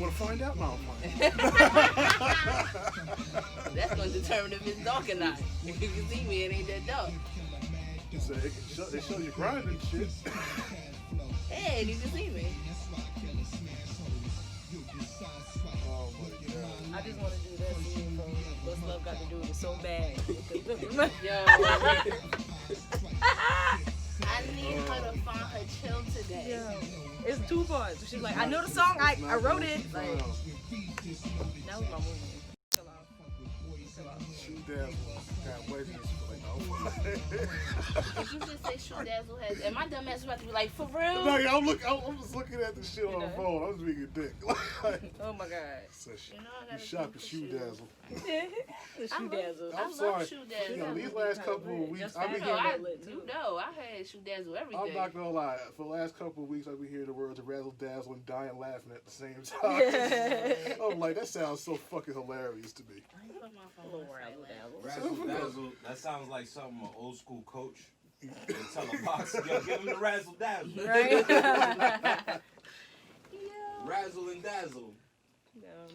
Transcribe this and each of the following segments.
Want to find out? No, I'm That's going to determine if it's dark or not. If you can see me, it ain't that dark. So they show you grinding and shit. Hey, you can see me. Oh my god. I just want to do that scene from What's Love Got to Do with It so bad. Yo. I need her to find her chill today. Yeah. It's 2 parts. She's like, I know the song, I wrote it. Like, that was my movie. Chill out. Shoe Dazzle got wedges for like, oh. Did you just say Shoe Dazzle has? And my dumb ass about to be like, for real? No, I'm just looking at the shit on the phone. I'm just being a dick. Oh my god. So You know I gotta shop do at Shoe shoes. Dazzle. The Shoe Dazzle. I I'm love sorry. Shoe You Dazzle. know, these last couple of weeks, I've been I hearing. had Shoe Dazzle every I'm day. not gonna lie. For the last couple of weeks, I've been hearing the words razzle dazzle and dying laughing at the same time. I'm like, that sounds so fucking hilarious to me. Razzle dazzle. That sounds like something an old school coach would tell a boxer, yo, give him the razzle dazzle. Right? Razzle and dazzle.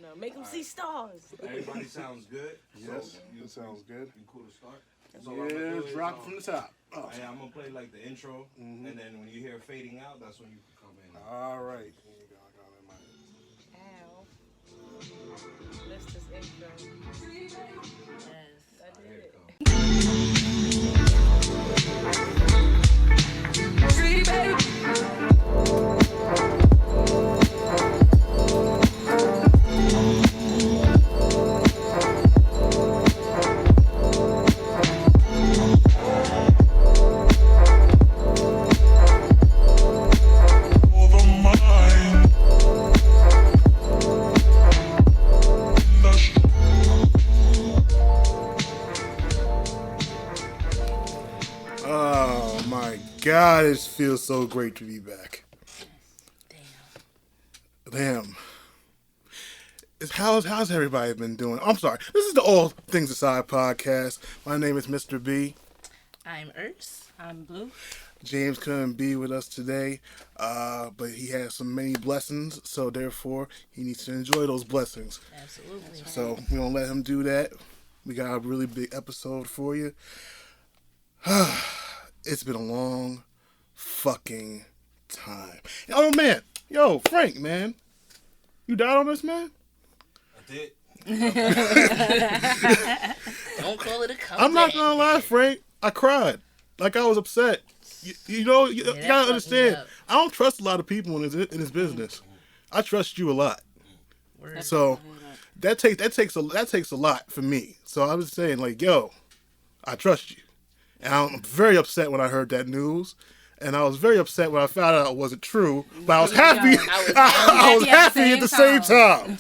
No. Make them see stars. Everybody sounds good. Yes, So, that sounds good. You cool to start? So what I'm gonna Yeah, do is, drop it from the top. Oh. Hey, I'm gonna play like the intro, and then when you hear fading out, that's when you can come in. All right. Here you go. I got it in my head. Ow. That's just intro. Yes. I did Here it. it comes. Oh my God, it feels so great to be back. Damn. How's everybody been doing? I'm sorry. This is the All Things Aside podcast. My name is Mr.B. I'm Urs. I'm Blue. James couldn't be with us today, but he has some many blessings, so therefore he needs to enjoy those blessings. Absolutely. So we're going to let him do that. We got a really big episode for you. It's been a long fucking time. Oh, man. Yo, Frank, man. You died on this, man? I did. Don't call it a comeback. I'm not going to lie, Frank. I cried. Like, I was upset. You know, you that gotta fucked me understand. up. I don't trust a lot of people in this business. I trust you a lot. Word. So that takes a lot for me. So I was saying, like, yo, I trust you. And I'm very upset when I heard that news. And I was very upset when I found out it wasn't true. But I was happy. I was happy at the same time.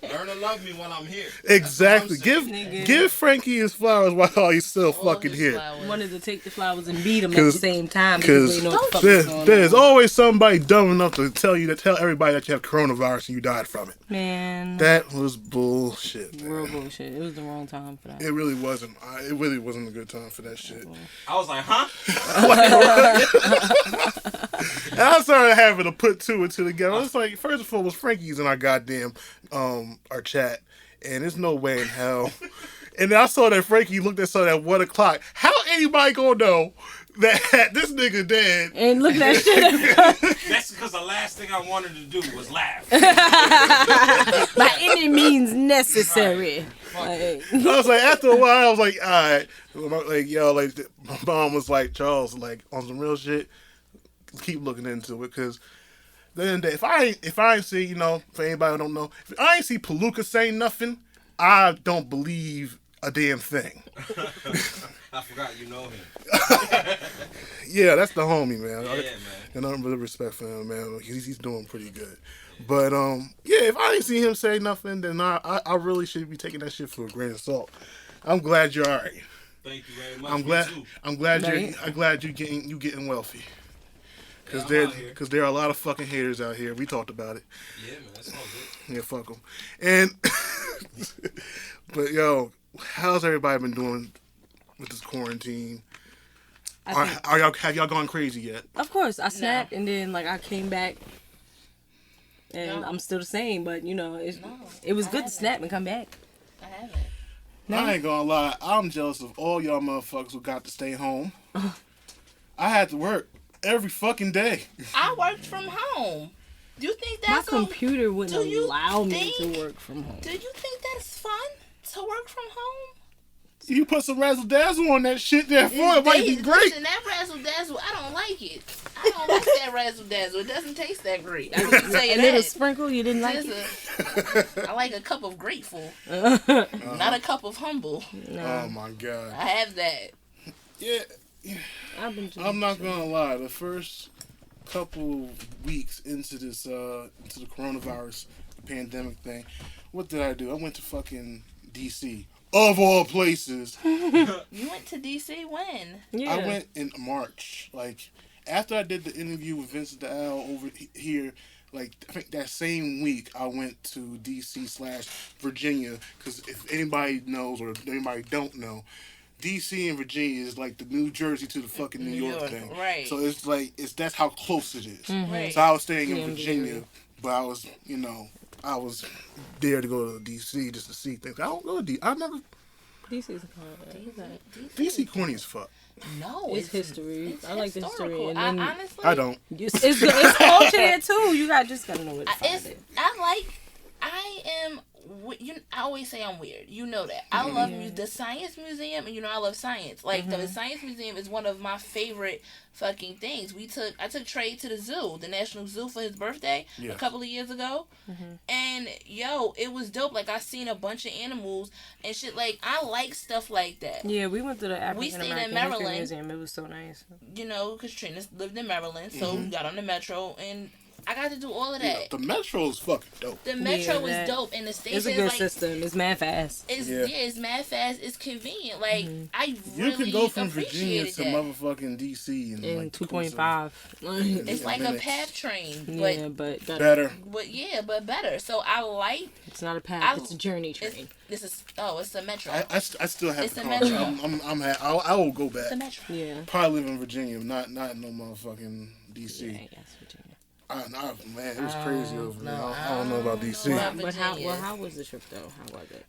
Learn to love me while I'm here. Exactly. That's what I'm Give Frankie his flowers while he's still fucking here. Wanted to take the flowers and beat them at the same time. Because there's always somebody dumb enough to tell everybody that you have coronavirus and you died from it. Man. That was bullshit, man. Real bullshit. It was the wrong time for that. It really wasn't. It really wasn't a good time for that shit. I was like, huh? And I started having to put two and two together. I was like, first of all, was Frankie's in our goddamn our chat, and there's no way in hell. And then I saw that Frankie looked at something at 1 o'clock. How anybody gonna know that this nigga dead? And look at that shit. That's because the last thing I wanted to do was laugh. By any means necessary. Like, I was like, after a while, I was like, all right. Like, yo, like, my mom was like, Charles, like, on some real shit, keep looking into it, because then if I ain't see, you know, for anybody who don't know, if I ain't see Palooka saying nothing, I don't believe a damn thing. I forgot you know him. Yeah, that's the homie, man. Yeah, man. And nothing but respect for him, man. He's doing pretty good. But yeah, if I ain't see him say nothing, then I really should be taking that shit for a grain of salt. I'm glad you're all right. Thank you very much. I'm glad you're getting wealthy. Because there are a lot of fucking haters out here. We talked about it. Yeah, man, that's all good. Yeah, fuck them. And but yo, how's everybody been doing with this quarantine? Have y'all gone crazy yet? of course, I snapped and then like I came back And I'm still the same, but it was good to haven't. snap and come back. I haven't. No. I ain't gonna lie. I'm jealous of all y'all motherfuckers who got to stay home. I had to work every fucking day. I worked from home. Do you think My that's computer wouldn't do you allow me think- to work from home. Do you think that's fun to work from home? You put some razzle dazzle on that shit there for it might be great. Listen, that razzle dazzle, I don't like it. I don't like that razzle dazzle. It doesn't taste that great. I can tell you A little that. sprinkle, you didn't like it? I like a cup of grateful, not a cup of humble. Oh my god. I have that. Yeah. I'm not gonna lie. The first couple weeks into this into the coronavirus pandemic thing, what did I do? I went to fucking DC. Of all places. You went to DC when? Yeah. I went in March. Like, after I did the interview with Vincent DeAl over here, like, I think that same week, I went to DC/Virginia. Because if anybody knows or anybody don't know, DC and Virginia is like the New Jersey to the fucking New York thing. Right. So it's like, that's how close it is. Right. So I was staying in DMV. Virginia, but I was, I was there to go to DC just to see things. I don't go to DC. I never. DC's DC corny as fuck. No, It's history. I like the history. historical. And then Honestly, I don't. it's culture there too. You just gotta know where to find it. I always say I'm weird. You know that. I love the Science Museum, and I love science. Like, the Science Museum is one of my favorite fucking things. I took Trey to the zoo, the National Zoo, for his birthday a couple of years ago. And, it was dope. Like, I seen a bunch of animals and shit. Like, I like stuff like that. Yeah, we went to the African stayed in American Maryland. History Museum. It was so nice. Because Trina lived in Maryland, so we got on the metro, and I got to do all of that. Yeah, the Metro is fucking dope. The metro was dope, and the station It's a good system. It's mad fast. It's mad fast. It's convenient. Like, I really You can go from Virginia appreciated to that. motherfucking DC in like 2.5. It's like a minutes. PATH train, Yeah, but Better. but better. So I like. It's not a path. It's a journey train. It's a metro. I still have It's the a car. Metro. I will go back. It's a metro. Yeah. Probably live in Virginia, not in no motherfucking DC. Yeah, I guess Virginia. Man, it was crazy over there. I don't know about DC. But how was the trip though? How was it?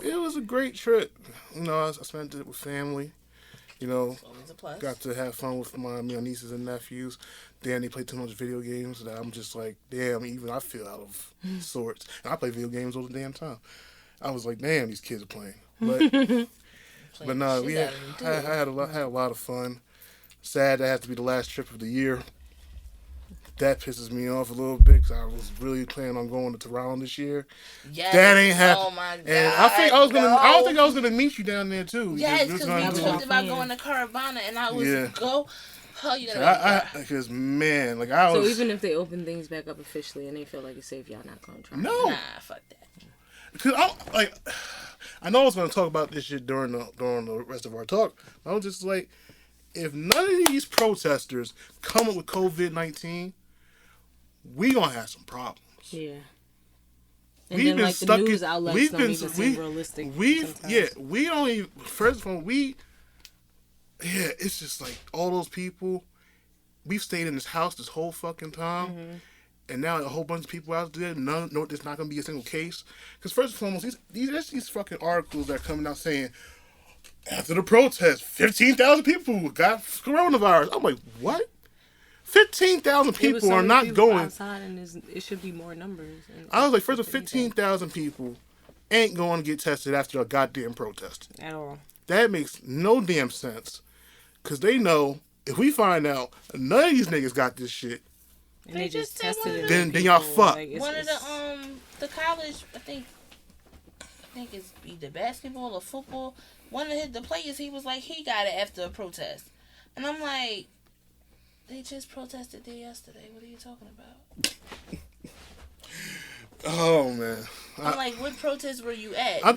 It was a great trip. I spent it with family. Always a plus. Got to have fun with my nieces and nephews. Then they play too much video games that I'm just like, damn, even I feel out of sorts. And I play video games all the damn time. I was like, damn, these kids are playing. But no, I had a lot of fun. Sad that had to be the last trip of the year. That pisses me off a little bit because I was really planning on going to Toronto this year. Yes. That ain't happening. Oh my god. And I don't think I was gonna meet you down there too. Yes, because we do talked it. about going to Caravana, and I was go. Oh, you know. Because man, like I was. So even if they open things back up officially and they feel like it's safe, y'all not gonna try. No. Nah, fuck that. Because I know I was gonna talk about this shit during the rest of our talk. I was just like, if none of these protesters come up with COVID-19, we gonna have some problems. Yeah. And then like the news outlets don't even seem realistic. We don't even. First of all, it's just like all those people. We've stayed in this house this whole fucking time, and now a whole bunch of people out there. There's not gonna be a single case. Because first and foremost, these fucking articles that are coming out saying after the protest, 15,000 people got coronavirus. I'm like, what? 15,000 people are not going. Outside and it should be more numbers. I was like, first of 15,000 people ain't going to get tested after a goddamn protest. At all. That makes no damn sense. Because they know if we find out none of these niggas got this shit, and they just tested it. Then y'all fuck. Like, One of the college, I think it's either basketball or football. One of the players, he was like, he got it after a protest. And I'm like, they just protested there yesterday. What are you talking about? Oh, man. I'm like, what protest were you at? I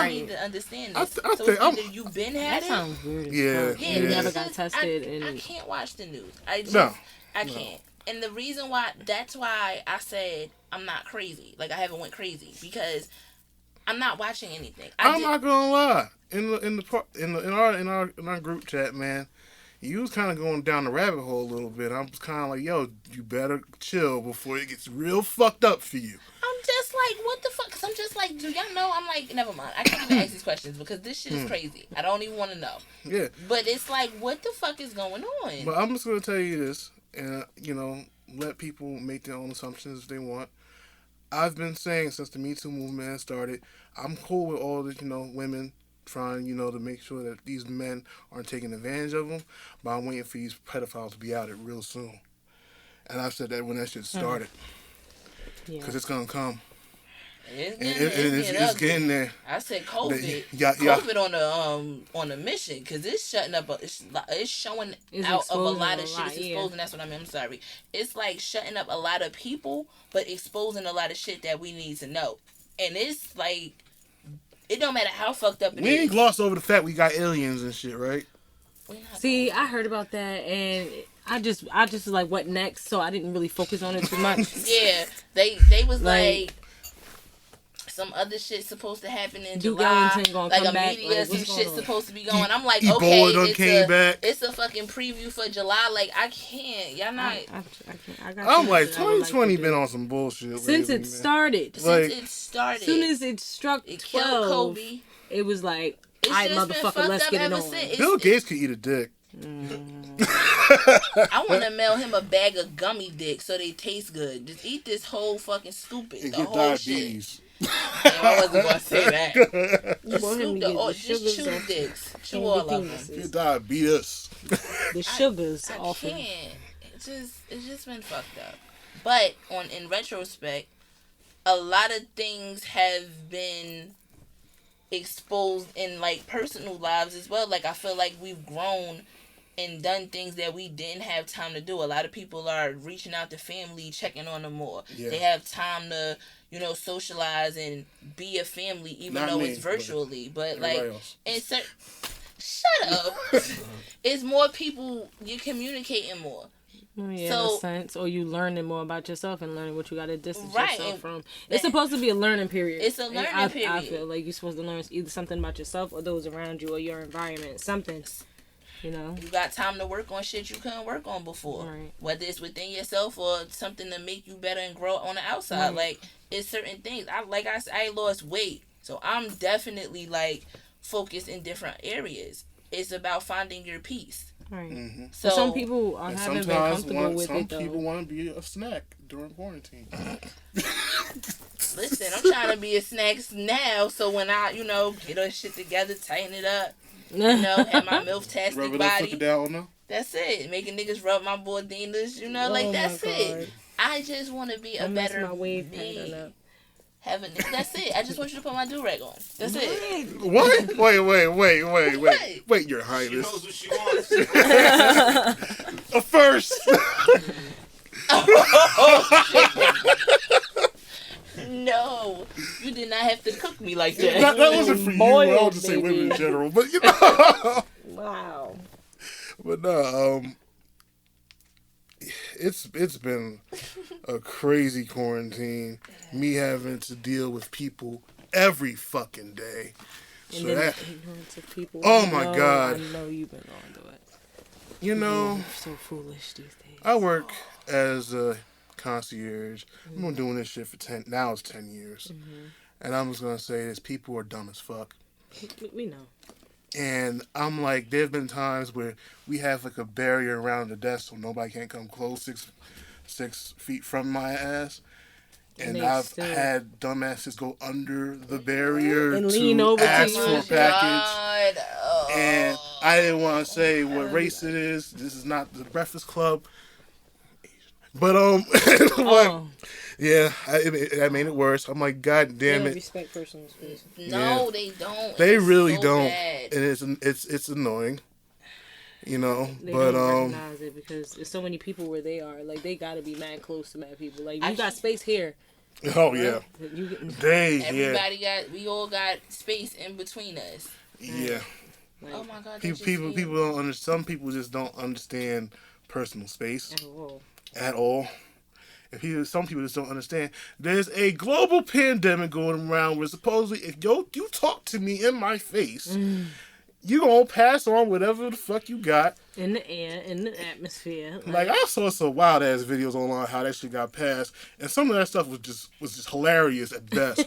need to understand this. Either you been had that it. sounds weird. Yeah. You never got tested. I can't watch the news. I can't. And the reason that's why I said I'm not crazy. Like, I haven't went crazy. Because I'm not watching anything. I'm not gonna lie. In our group chat, man, you was kind of going down the rabbit hole a little bit. I was kind of like, yo, you better chill before it gets real fucked up for you. I'm just like, what the fuck? Because I'm just like, do y'all know? I'm like, never mind. I can't even ask these questions because this shit is crazy. I don't even want to know. Yeah. But it's like, what the fuck is going on? But I'm just going to tell you this, and, let people make their own assumptions if they want. I've been saying since the Me Too movement has started, I'm cool with all the, women trying, to make sure that these men aren't taking advantage of them, but I'm waiting for these pedophiles to be outed real soon. And I've said that when that shit started. Because it's going to come. It's getting there. I said COVID. COVID on a mission because it's shutting up. It's showing out of a lot of shit. It's exposing. That's what I mean. I'm sorry. It's like shutting up a lot of people, but exposing a lot of shit that we need to know. And it's like, it don't matter how fucked up it is. We ain't glossed over the fact we got aliens and shit, right? See, I heard about that and I just was like, what next? So I didn't really focus on it too much. Yeah, they was like some other shit supposed to happen in July. Like a media, some shit supposed to be going. I'm like, okay, it's a fucking preview for July. Like, I can't. Y'all not. I'm like, 2020 been on some bullshit since lately, it started. As soon as it struck 12, killed Kobe. It was like, all right, motherfucker, let's get it on. Bill Gates could eat a dick. I want to mail him a bag of gummy dicks so they taste good. Just eat this whole fucking stupid. And the get whole diabetes. Shit. I wasn't going to say that. Just chew dicks. Chew all of them. Get diabetes. The sugars I off can't. It's just been fucked up. But in retrospect, a lot of things have been exposed in like personal lives as well. Like I feel like we've grown and done things that we didn't have time to do. A lot of people are reaching out to family, checking on them more. Yeah. They have time to, socialize and be a family, even though it's virtually. But like, shut up. It's more people. You're communicating more. Yeah, so, in a sense, or you learning more about yourself and learning what you got to distance yourself from. It's supposed to be a learning period. It's a learning period. I feel like you're supposed to learn either something about yourself or those around you or your environment. Something, You got time to work on shit you couldn't work on before. Right. Whether it's within yourself or something to make you better and grow on the outside. Right. Like, it's certain things. I lost weight. So I'm definitely, focused in different areas. It's about finding your peace. Right. Mm-hmm. So some people haven't been comfortable with it, though. Some people want to be a snack during quarantine. Listen, I'm trying to be a snack now, so when I, get our shit together, tighten it up, have my milf-tastic body. Flip it down, that's it. Making niggas rub my bordinas, that's it. I just want to be a better me. That's it. I just want you to put my do-rag on. That's it. What? Wait, Your Highness. She knows what she wants. A first. No, you did not have to cook me like that. That wasn't for you. I'll just say women in general, but Wow. But no, it's been a crazy quarantine. Me having to deal with people every fucking day. And then the ignorance of people. Oh my God. I know you've been on to it. You're so foolish these days. I work as a concierge. I've been doing this shit for 10 years. Mm-hmm. And I'm just going to say this, people are dumb as fuck. We know. And I'm like, there's been times where we have like a barrier around the desk so nobody can't come close 6 feet from my ass. And I've had dumbasses go under the barrier and to lean over ask to for a package. And I didn't want to say what race it is. This is not the Breakfast Club. But yeah, I made it worse. I'm like, God damn it! Respect personal space. No, they don't. They really don't, bad. And it's annoying. They don't recognize it because there's so many people where they are. Like, they gotta be mad close to mad people. Like, you got space here. Oh yeah. We all got space in between us. Yeah. Like, oh my God. People don't understand. Some people just don't understand personal space at all. Some people just don't understand. There's a global pandemic going around where supposedly if you talk to me in my face, you gonna pass on whatever the fuck you got in the air, in the atmosphere. Like I saw some wild ass videos online how that shit got passed, and some of that stuff was just hilarious at best.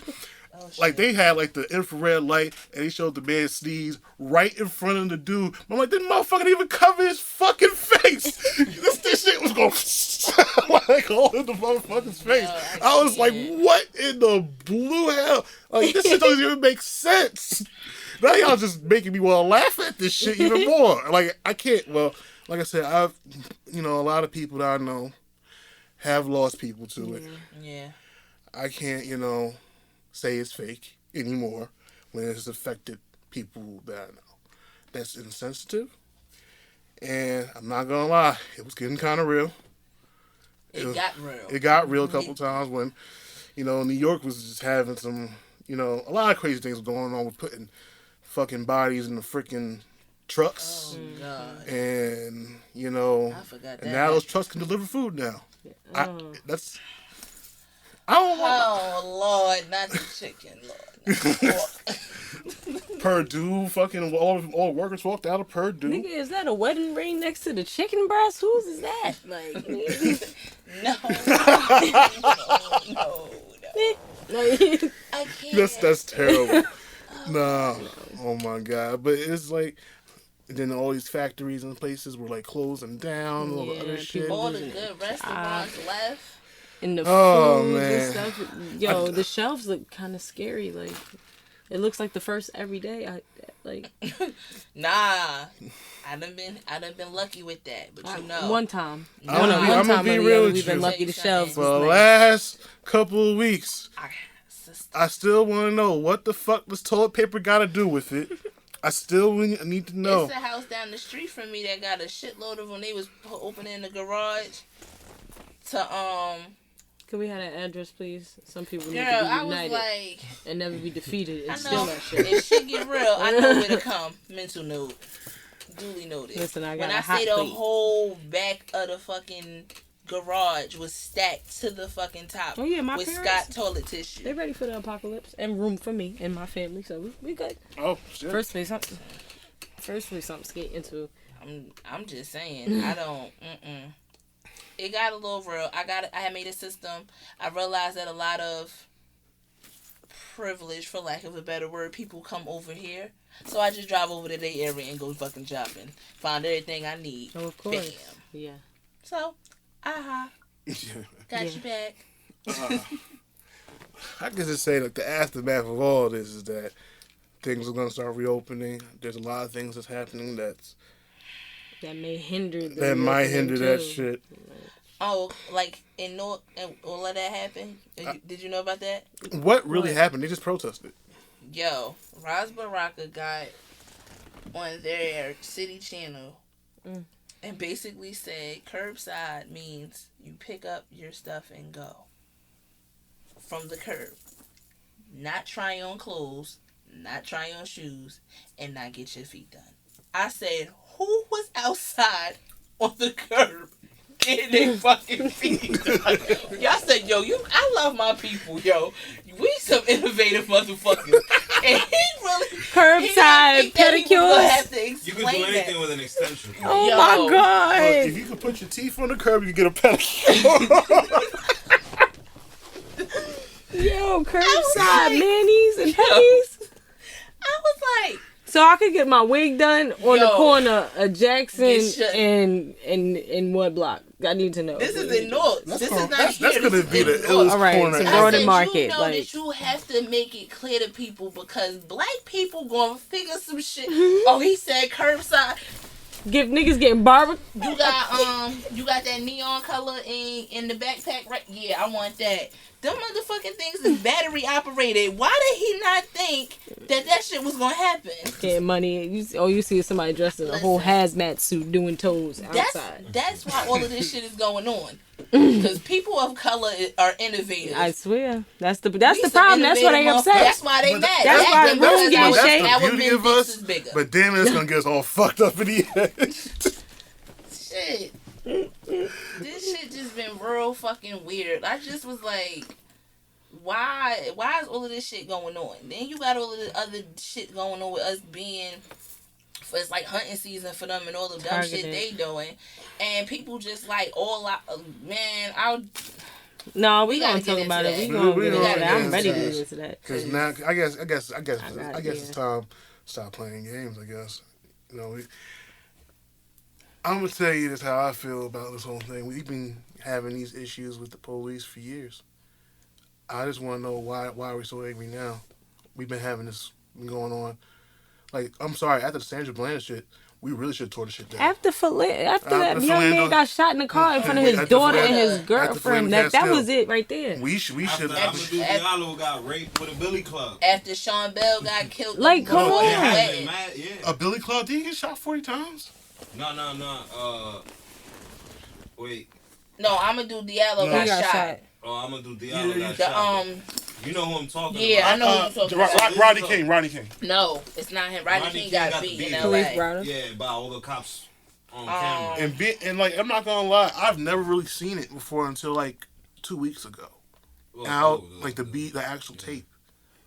Like they had like the infrared light, and they showed the man sneeze right in front of the dude. I'm like, this motherfucker didn't even cover his fucking face. this shit was going like all in the motherfucker's face. I was like, what in the blue hell? Like this shit doesn't even make sense. Now y'all just making me want to laugh at this shit even more. Like I can't. Well, like I said, a lot of people that I know have lost people to it. Yeah. I can't, say it's fake anymore when it's affected people that I know. That's insensitive. And I'm not gonna lie, it was getting kind of real. It got real a couple times when, New York was just having some, a lot of crazy things going on with putting fucking bodies in the freaking trucks. Oh, God. And, I forgot that. And now those trucks can deliver food now. I don't want. Oh Lord, not the chicken, Lord. Purdue, fucking all workers walked out of Purdue. Nigga, is that a wedding ring next to the chicken breast? Whose is that? Like, no. I can't. That's terrible. Nah. Oh my God. But it's like, then all these factories and places were like closing down. All the other shit. All the good restaurants left. And the food and stuff. Yo, the shelves look kind of scary. Like, it looks like the first every day. Nah, I done been lucky with that, but one time. I'm gonna be real with you. We've been lucky. The shelves. For the last couple of weeks, I still want to know what the fuck does toilet paper got to do with it. I still need to know. It's a house down the street from me that got a shitload of them. They was opening the garage to Can we have that address, please? Some people need Girl, to be I united was like, and never be defeated and I steal know, that shit. if shit get real, I know where to come. Mental note. Duly noted. Listen, I got when a I hot say the plate. whole back of the fucking garage was stacked to the fucking top. Oh yeah, my with parents, Scott toilet tissue. They ready for the apocalypse and room for me and my family, so we good. Oh shit. Firstly, something to get into. I'm just saying. I don't. It got a little real. I had made a system. I realized that a lot of privilege, for lack of a better word, people come over here. So I just drive over to their area and go fucking shopping. Find everything I need. Oh, of course. Bam. Yeah. So, got you back. I can just say that the aftermath of all this is that things are going to start reopening. There's a lot of things that's happening that may hinder might hinder that shit. Oh, like in North, all of that happened? Did you know about that? What really happened? They just protested. Yo, Ras Baraka got on their city channel and basically said curbside means you pick up your stuff and go from the curb. Not try on clothes, not try on shoes, and not get your feet done. I said, who was outside on the curb getting their fucking feet done? Y'all said, yo, I love my people, yo. We some innovative motherfuckers. And he really curbside pedicures. You can do anything with an extension. Oh my God. If you could put your teeth on the curb, you can get a pedicure. Yo, curbside manis and pedis. I was like, so I could get my wig done on the corner of Jackson and what block? I need to know. This is in North. This is not that's here. That's going to be the illest all right, corner. So I said, Market. You know that you have to make it clear to people because black people going to figure some shit. Oh, he said curbside. Give niggas getting barbered. You got that neon color in the backpack, right? Yeah, I want that. Them motherfucking things is battery operated. Why did he not think that shit was gonna happen? Getting money. You see somebody dressed in a whole hazmat suit doing toes outside. That's why all of this shit is going on. Because people of color are innovative. I swear. That's the problem. That's why they upset. That's why they mad. That's why the room getting shaken. That's the beauty of us. But damn it, it's going to get us all fucked up in the end. Shit. This shit just been real fucking weird. I just was like, why is all of this shit going on? Then you got all of the other shit going on with us being it's like hunting season for them and all the dumb shit they doing, and people just like all out. Man, No, we gonna talk about it. We gonna get into that. I'm ready to get into that. Because now, I guess it's time to stop playing games. I guess, you know, I'm gonna tell you this how I feel about this whole thing. We've been having these issues with the police for years. I just want to know why we're so angry now. We've been having this going on. Like, I'm sorry, after the Sandra Bland shit, we really should have tore the shit down. After that young man got shot in the car in front of his daughter and his girlfriend, that was it right there. We should. Amadou Diallo got raped with a billy club. After Sean Bell got killed. Like, come on. A billy club? Did he get shot 40 times? No. Wait. No, Amadou Diallo got shot. Oh, Amadou Diallo got shot. You know who I'm talking about? Yeah, I know who you're talking about. Rodney King. No, it's not him. Rodney King got beat in L.A. Yeah, by all the cops on camera. And like, I'm not gonna lie, I've never really seen it before until like 2 weeks ago. The actual tape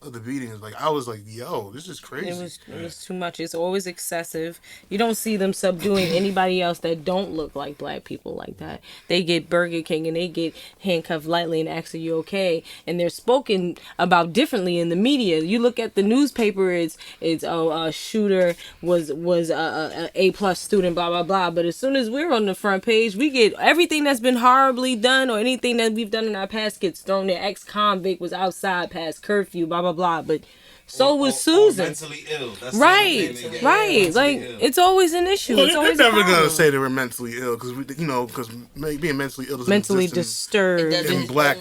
of the beatings. Like, I was like, yo, this is crazy. It was too much. It's always excessive. You don't see them subduing anybody else that don't look like black people like that. They get Burger King and they get handcuffed lightly and asked, are you okay? And they're spoken about differently in the media. You look at the newspaper, it's a shooter was a A+ student, blah blah blah. But as soon as we're on the front page, we get everything that's been horribly done or anything that we've done in our past gets thrown there. Ex-convict was outside past curfew, blah blah blah, but so was Susan. Mentally ill. That's right. Like, it's always an issue. Well, it's always they're never gonna say they were mentally ill because being mentally ill doesn't mentally exist disturbed in black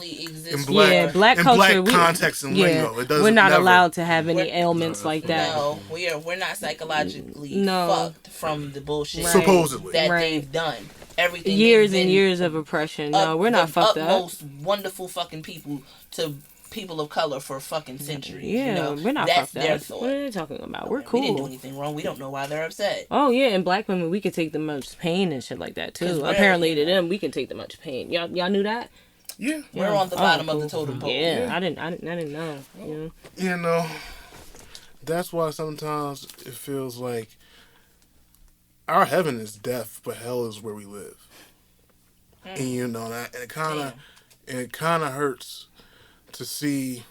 black culture. Context and lingo. It doesn't. We're not allowed to have any ailments like that. No, we're not psychologically fucked from the bullshit supposedly that they've done. Everything years and years of oppression. No, we're not fucked up. Most wonderful fucking people to people of color for fucking centuries. Yeah, we're not fucked up. What are they talking about? We're cool. We didn't do anything wrong. We don't know why they're upset. Oh yeah, and black women, we can take the much pain and shit like that too. Apparently to them, we can take the much pain. Y'all knew that? Yeah, we're on the bottom of the totem pole. Yeah, I didn't know. You know, that's why sometimes it feels like our heaven is death, but hell is where we live. And you know that, and it kind of hurts to see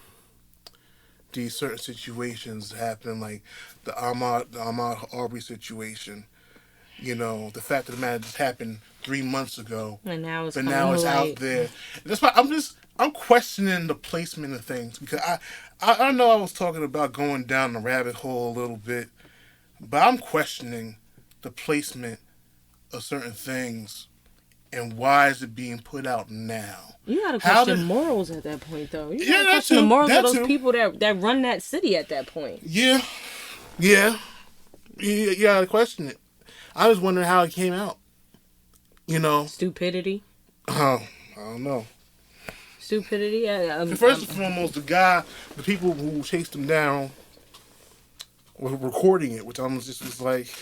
these certain situations happen, like the Ahmaud Arbery situation. You know, the fact of the matter just happened 3 months ago, and now it's out there. That's why I'm questioning the placement of things, because I know I was talking about going down the rabbit hole a little bit, but I'm questioning the placement of certain things and why is it being put out now. You gotta question morals at that point, though. You gotta question the morals of those people that run that city at that point. Yeah. You gotta question it. I was wondering how it came out. You know, stupidity. Oh, I don't know. Stupidity. First and foremost, the people who chased him down were recording it, which almost just was like,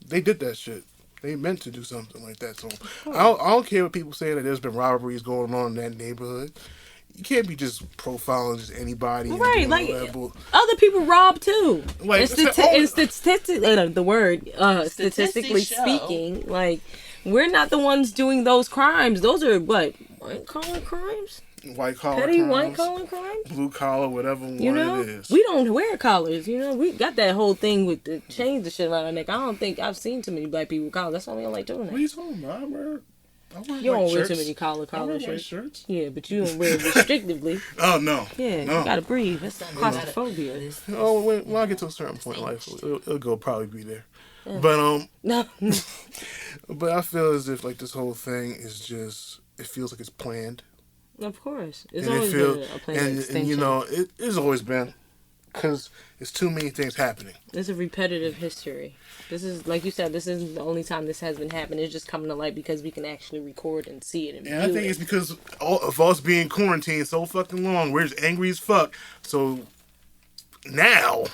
they did that shit. They meant to do something like that. So I don't care what people say that there's been robberies going on in that neighborhood. You can't be just profiling just anybody. Right, like other people rob too. Like statistically speaking, like we're not the ones doing those crimes. Those are white collar crimes. White collar crimes, blue collar, whatever it is. We don't wear collars. We got that whole thing with the chains and shit around our neck. I don't think I've seen too many black people with collars. That's why we don't like doing that. What are you talking about? I wear you don't wear too many collar shirts. Yeah, but you don't wear it restrictively. Oh no. Yeah, no. You gotta breathe. That's claustrophobia. Oh, when I get to a certain point in life, it'll probably be there. Yeah. But no. But I feel as if like this whole thing is just, it feels like it's planned. Of course. It's always been a planned extension. And it's always been, because it's too many things happening. It's a repetitive history. This is, like you said, this isn't the only time this has been happening. It's just coming to light because we can actually record and see it. And I think it's because of us being quarantined so fucking long. We're just angry as fuck. So now,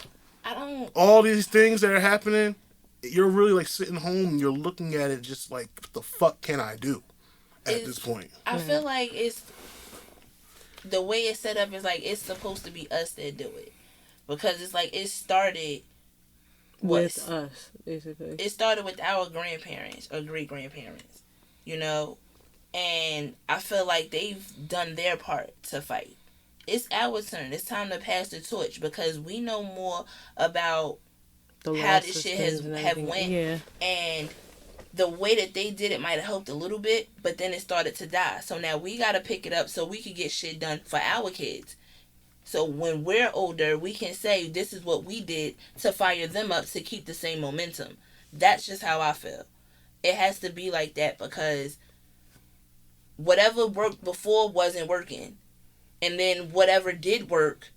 all these things that are happening, you're really like sitting home and you're looking at it just like, what the fuck can I do at this point? I feel like it's, the way it's set up is like it's supposed to be us that do it. Because it's like it started with us, basically. It started with our grandparents or great grandparents, you know, and I feel like they've done their part to fight. It's our turn. It's time to pass the torch because we know more about how this shit have went, and the way that they did it might have helped a little bit, but then it started to die. So now we got to pick it up so we can get shit done for our kids. So when we're older, we can say this is what we did to fire them up to keep the same momentum. That's just how I feel. It has to be like that because whatever worked before wasn't working. And then whatever did work,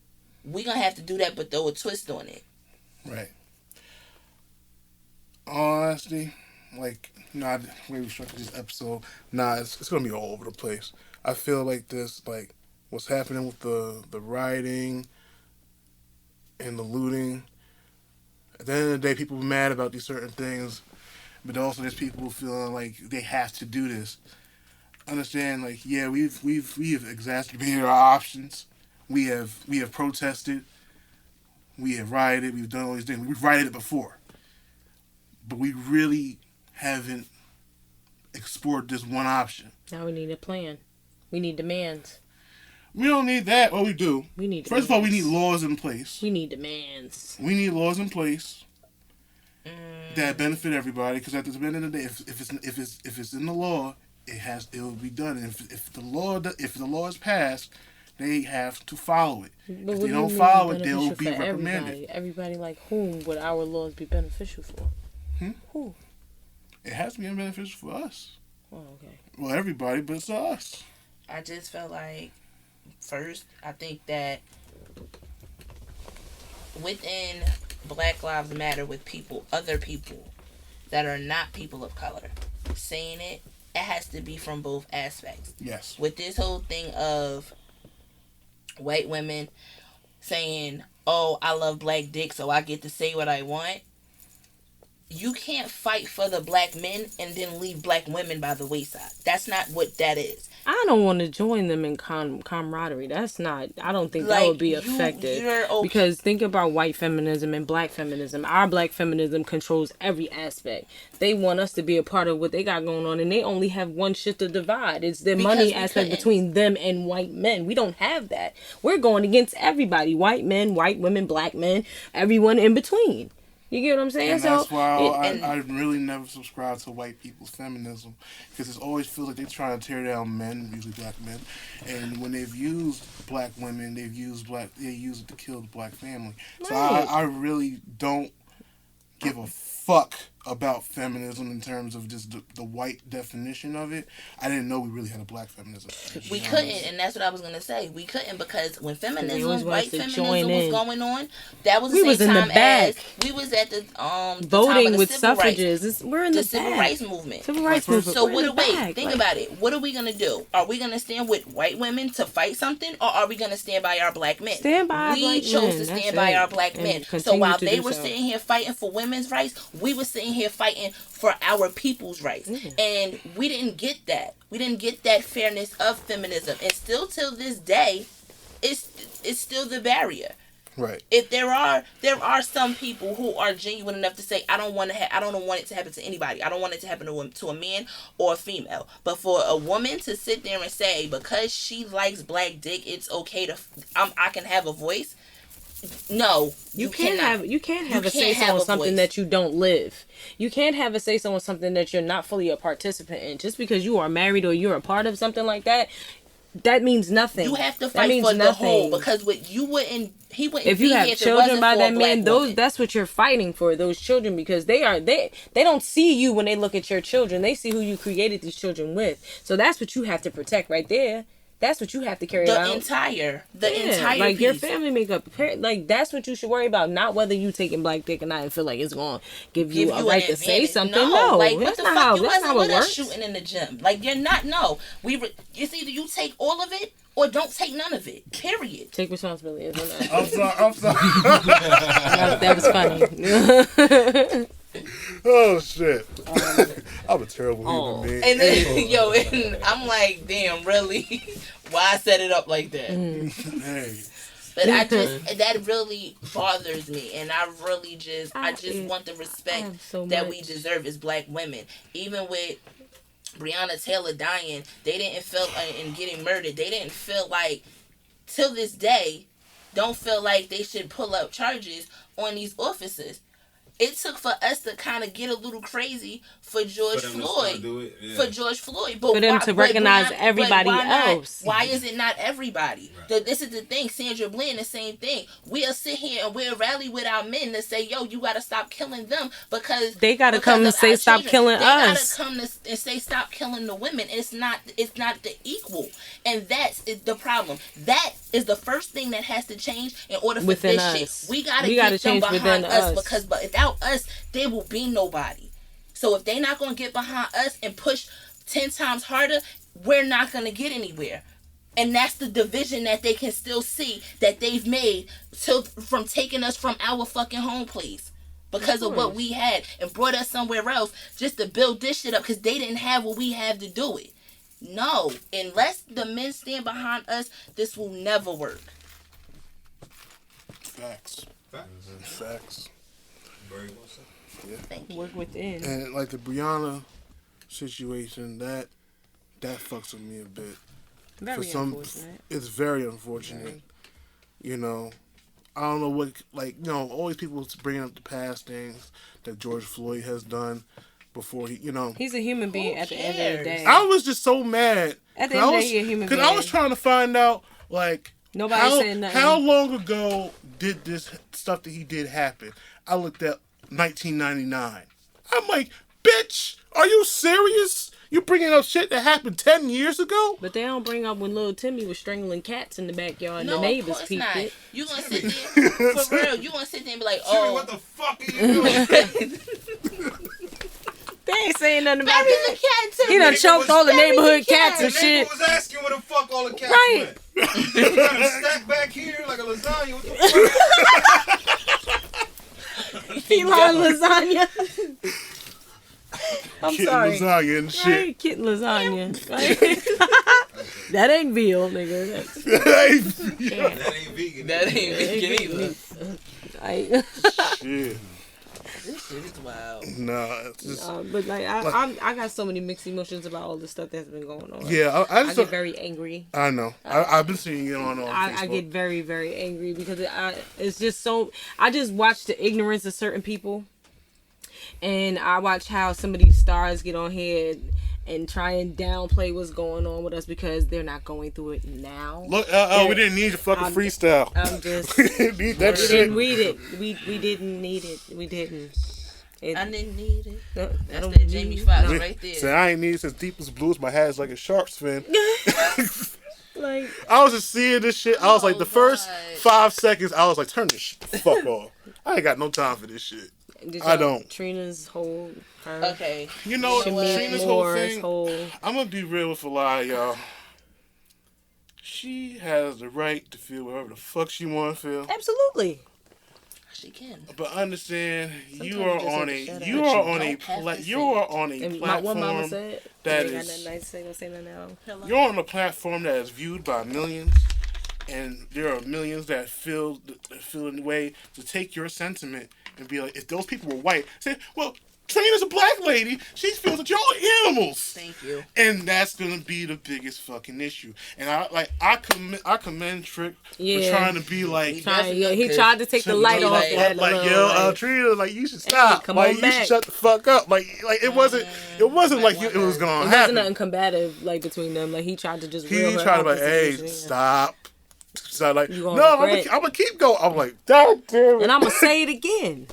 we going to have to do that but throw a twist on it. Right. Honestly, like, the way we structured this episode, it's going to be all over the place. I feel like this, like, what's happening with the rioting and the looting. At the end of the day, people are mad about these certain things, but also there's people feeling like they have to do this. Understand, like, yeah, we've exacerbated our options. We have protested. We have rioted. We've done all these things. We've rioted before, but we really haven't explored this one option. Now we need a plan. We need demands. We don't need that. Well, we do. We need First of all, we need laws in place. We need demands. We need laws in place that benefit everybody. Because at the end of the day, if it's in the law, it will be done. And if the law is passed, they have to follow it. But if they don't follow it, they'll be reprimanded. Everybody like whom would our laws be beneficial for? Who? It has to be beneficial for us. Oh, okay. Well, everybody, but it's us. I just felt like, first, I think that within Black Lives Matter with other people that are not people of color, saying it has to be from both aspects. Yes. With this whole thing of white women saying, oh, I love black dick, so I get to say what I want. You can't fight for the black men and then leave black women by the wayside. That's not what that is. I don't want to join them in camaraderie. That's not, I don't think that would be effective. Okay. Because think about white feminism and black feminism. Our black feminism controls every aspect. They want us to be a part of what they got going on, and they only have one shit to divide. It's the money aspect between them and white men. We don't have that. We're going against everybody. White men, white women, black men, everyone in between. You get what I'm saying? And that's why I really never subscribe to white people's feminism, because it always feels like they're trying to tear down men, usually black men. And when they've used black women, they use it to kill the black family. Right. So I really don't give a fuck about feminism in terms of just the white definition of it. I didn't know we really had a black feminism. We couldn't, and that's what I was going to say. We couldn't, because when white feminism was going on, that was the same time as we was at the voting the with suffrages. We're in the civil rights movement. Civil rights movement. So think about it. What are we going to do? Are we going to stand with white women to fight something, or are we going to stand by our black men? We chose to stand by our black men. So while they were sitting here fighting for women's rights, we were sitting here fighting for our people's rights. And we didn't get that. We didn't get that fairness of feminism. And still till this day, it's still the barrier. Right. If there are some people who are genuine enough to say, I don't want it to happen to anybody. I don't want it to happen to a man or a female. But for a woman to sit there and say, because she likes black dick, it's okay I can have a voice. No, you can't have a say so on something that you don't live. You can't have a say so on something that you're not fully a participant in. Just because you are married or you're a part of something like that, that means nothing. You have to fight for the whole, because he wouldn't. If you have children by that man, that's what you're fighting for. Those children, because they don't see you when they look at your children. They see who you created these children with. So that's what you have to protect right there. That's what you have to carry out. The entire like piece. Your family makeup, like that's what you should worry about. Not whether you taking black dick or not and feel like it's going to give you a right to say something. No, like what the fuck? You wasn't with us shooting in the gym. Like you're not. No, it's either you take all of it or don't take none of it. Period. Take responsibility. I'm sorry. That was funny. Oh shit! I'm a terrible human being. And then, I'm like, damn, really? Why I set it up like that? Hey, But I just that really bothers me, and I really just want the respect that we deserve as black women. Even with Breonna Taylor dying, they didn't feel and getting murdered. They didn't feel like, till this day, don't feel like they should pull up charges on these officers. It took for us to kind of get a little crazy for George Floyd. For George Floyd. But for them to recognize everybody else. Why is it not everybody? Right. This is the thing. Sandra Bland, the same thing. We'll sit here and we'll rally with our men to say, yo, you got to stop killing them because they got to come and say stop killing us. They got to come and say stop killing the women. It's not the equal. And that's the problem. That is the first thing that has to change in order for within this us. shit. We got to get them behind us because without us, there will be nobody. So if they're not going to get behind us and push 10 times harder, we're not going to get anywhere. And that's the division that they can still see that they've made from taking us from our fucking home place because of what we had and brought us somewhere else just to build this shit up because they didn't have what we have to do it. No, unless the men stand behind us, this will never work. Facts. Very well said. Yeah. Thank you. Work within. And like the Breonna situation, that fucks with me a bit. Very unfortunate. It's very unfortunate. You know, I don't know what, like, you know, all these people bringing up the past things that George Floyd has done before he, you know. He's a human being at the end of the day. I was just so mad. At the end of the day, he's a human being. Because I was trying to find out, like, nobody said nothing. How long ago did this stuff that he did happen? I looked at 1999. I'm like, bitch, are you serious? You bringing up shit that happened 10 years ago? But they don't bring up when little Timmy was strangling cats in the backyard and the neighbors peeped it. You gonna sit there, for real, you gonna sit there and be like, oh. Timmy, what the fuck are you doing? They ain't saying nothing about that. The cat too. He done choked all the neighborhood cats and shit. The neighbor was asking where the fuck all the cats went. You got a stack back here like a lasagna. What the fuck? Feline lasagna. I'm kitten sorry. Lasagna and shit. Right, kitten lasagna. That ain't veal, nigga. That ain't vegan. That ain't vegan either. Shit. This shit is wild. Nah, it's just, but like I got so many mixed emotions about all the stuff that's been going on. Yeah, I get very angry. I know. I've been seeing it on Facebook. I get very, very angry because it's just so. I just watch the ignorance of certain people, and I watch how some of these stars get on here and try and downplay what's going on with us because they're not going through it now. Look, we didn't need a fucking freestyle. I'm just. We didn't need that shit. Didn't read it. We didn't need it. We didn't. I didn't need it. No, that's that Jamie Foxx right there. So I ain't need it as deep as blues. My hat is like a shark's fin. Like I was just seeing this shit. I was like, the first 5 seconds, I was like, turn this shit the fuck off. I ain't got no time for this shit. I don't. Trina's whole. Okay. You know what? Trina's whole thing. I'm gonna be real with a lie, y'all. She has the right to feel whatever the fuck she want to feel. Absolutely. She can. But understand, you are on a platform that is. You're on a platform that is viewed by millions, and there are millions that feel in the way to take your sentiment and be like, if those people were white, say, well, Trina's a black lady. She feels that y'all are animals. Thank you. And that's gonna be the biggest fucking issue. And I commend Trick for trying to be like. He tried to take the light off. Trina, like you should stop. Come like on you back. should shut the fuck up. Like it wasn't like it was gonna happen. It wasn't nothing combative like between them. Like he tried to just. He tried to be like, hey, stop. So I'm like, no, I'm gonna keep going. I'm like, damn it. And I'm gonna say it again.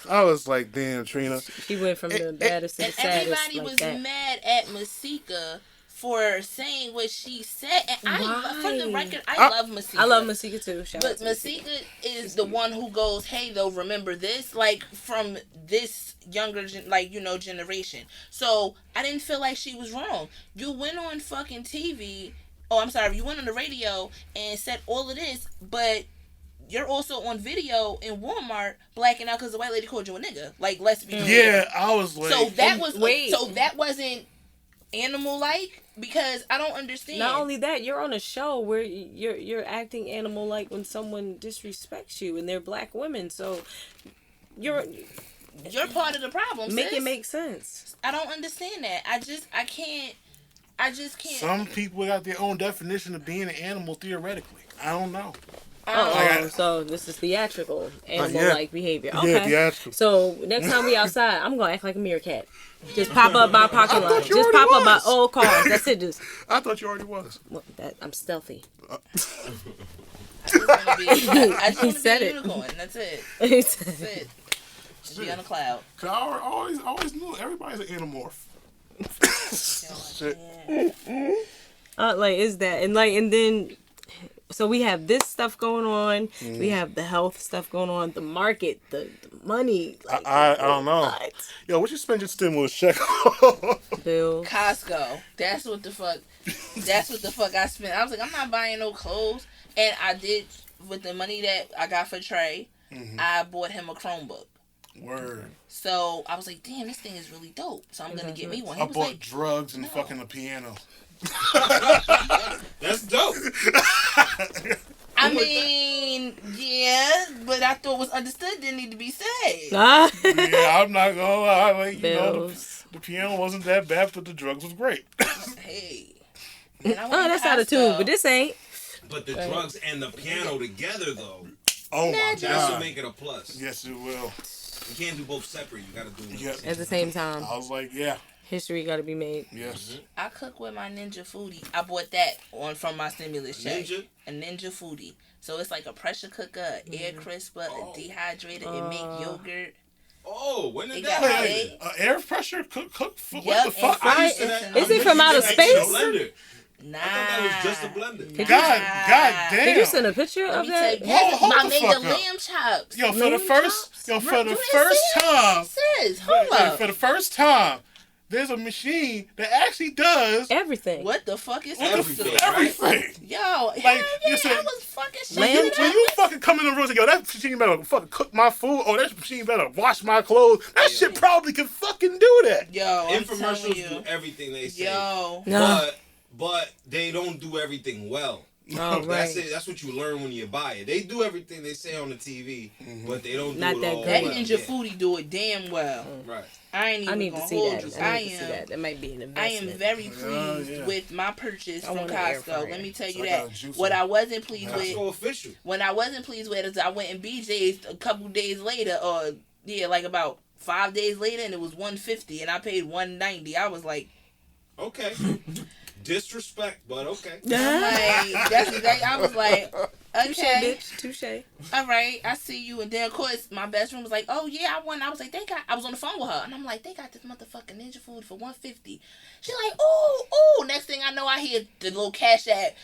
I was like, damn, Trina. She went from the baddest to the saddest. Everybody was mad at Masika for saying what she said. And for the record, I love Masika. I love Masika too. But Masika is the one who goes, hey, though, remember this? Like, from this younger, generation. So, I didn't feel like she was wrong. You went on fucking TV. Oh, I'm sorry. You went on the radio and said all of this, but you're also on video in Walmart blacking out because the white lady called you a nigga. Like, let's be real. Yeah, I was like... So that wasn't animal-like? Because I don't understand. Not only that, you're on a show where you're acting animal-like when someone disrespects you, and they're black women. So you're part of the problem. Make sis. it make sense. I don't understand that. I just can't. Some people got their own definition of being an animal theoretically. I don't know. So this is theatrical animal-like behavior. Okay. Yeah, theatrical. So next time we outside, I'm gonna act like a meerkat. Just pop up by parking lot. you Just already pop up by was. old cars. That's it. Just I thought you already was. I'm stealthy. I just want to be a unicorn. That's it. That's it. Just be on a cloud. Cause I always knew everybody's an animorph. Shit. Is that and then. So we have this stuff going on. We have the health stuff going on. The market, the money. Like, I don't know. What? Yo, what you spend your stimulus check on? Bill. Costco. That's what the fuck I spent. I was like, I'm not buying no clothes. And I did, with the money that I got for Trey, I bought him a Chromebook. Word. So I was like, damn, this thing is really dope. So I'm going to get me one. He I was bought like, drugs and fucking a piano. That's dope. I mean, yeah, but I thought was understood didn't need to be said. Yeah, I'm not gonna lie. Like, you know, Bills. the piano wasn't that bad, but the drugs was great. Hey. And I went Oh, to that's out of tune, but this ain't. But the drugs and the piano together, though, Oh my that's god. what make it a plus. Yes, it will. You can't do both separate. You gotta do them. Yes. At the same time, I was like, yeah, history got to be made. yes. I cook with my Ninja Foodi. I bought that from my stimulus check. Ninja? A Ninja Foodi. So it's like a pressure cooker, an air crisper, a dehydrator. It make yogurt. Oh, when It did got that big. happen? Air pressure cook food. Yep, What the fuck? and I used to Is that. it from outer Just space? a blender. Nah. I thought that was just a blender. God damn. Did you send a picture Let of me tell you, that? Hold I the made fuck the up. lamb chops. Yo, for Lamb the first, chops? yo, for the You first didn't see time, it? Sis, hold up. for the first time, there's a machine that actually does Everything. What the fuck is Everything. this? everything. Yo, Like, hell yeah, you said- I was fucking shit. Lamb When you fucking come in the room and say, yo, that machine better fucking cook my food, or that machine better wash my clothes, that shit probably can fucking do that. Yo, I'm telling Infomercials you. do everything they say. Yo. No. But they don't do everything well. Oh, That's right. it. That's what you learn when you buy it. They do everything they say on the TV, but they don't Not do it that all good. That well. Ninja Yeah. Foodi do it damn well. Right. I ain't even I need to gonna see hold that. you. I need to see that. That might be an I investment. am very pleased yeah. with my purchase I from want an air Costco. fryer. Let me tell So you I got that. a juicer. What I wasn't pleased That's with, so official. when I wasn't pleased with is I went in BJ's a couple days later, or like about 5 days later, and it was $150, and I paid $190. I was like, Okay. Disrespect, but okay. I'm like, that's exactly. I was like, Touche, okay, bitch. Touche. all right, I see you. And then of course my best friend was like, oh yeah, I won. I was like, I was on the phone with her, and I'm like, they got this motherfucking Ninja Food for $150. She's like, ooh. Next thing I know, I hear the little Cash App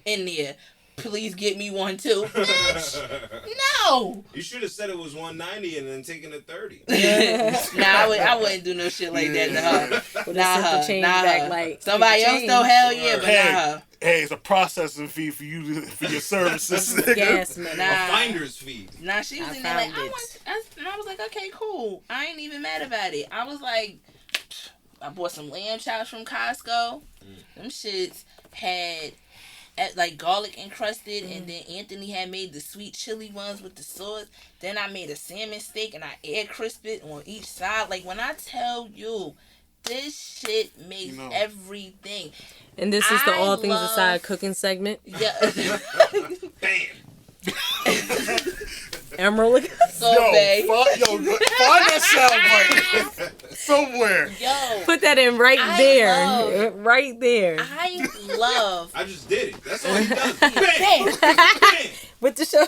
in there. Please get me one too, bitch. No. You should have said it was $190 and then taken the $30. Nah, I wouldn't do no shit like that to her. Would Nah, have sent the her. change Nah, back her. like Somebody else though, hell yeah, but Hey, not her. hey, it's a processing fee for you for your services. gas man. A Nah. finder's fee. Nah, she was I in there like, found it. and I was like, okay, cool. I ain't even mad about it. I was like, I bought some lamb chops from Costco. Them shits had like garlic encrusted, and then Anthony had made the sweet chili ones with the sauce. Then I made a salmon steak and I air crisped it on each side. Like, when I tell you, this shit makes everything. And this is the I All Things love- Aside cooking segment. Yeah. Bam. Emerald. So, Yo, babe. find that soundbite somewhere. Yo. Put that in right I there. love- Right there. I love I just did it. That's all he does. Bam. Bam. With the show.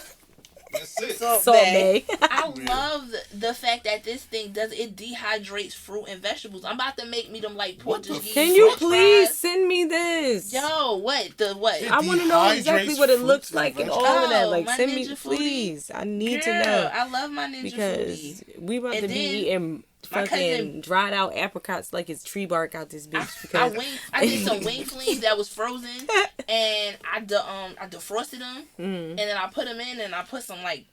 That's it. Salt Bae. Bae. I love the fact that this thing dehydrates fruit and vegetables. I'm about to make me them like Portuguese. Can you French please fries. send me this? Yo, what? I I want to know exactly what it looks fruits like and and all of that. vegetables. Like, My send me, Ninja Foodi. please. I need Girl, to know. I love my Ninja Because Foodi. we about And to be then- eating fucking dried out apricots like it's tree bark out this bitch. Because I did some wing fleas that was frozen, and I defrosted them, and then I put them in, and I put some like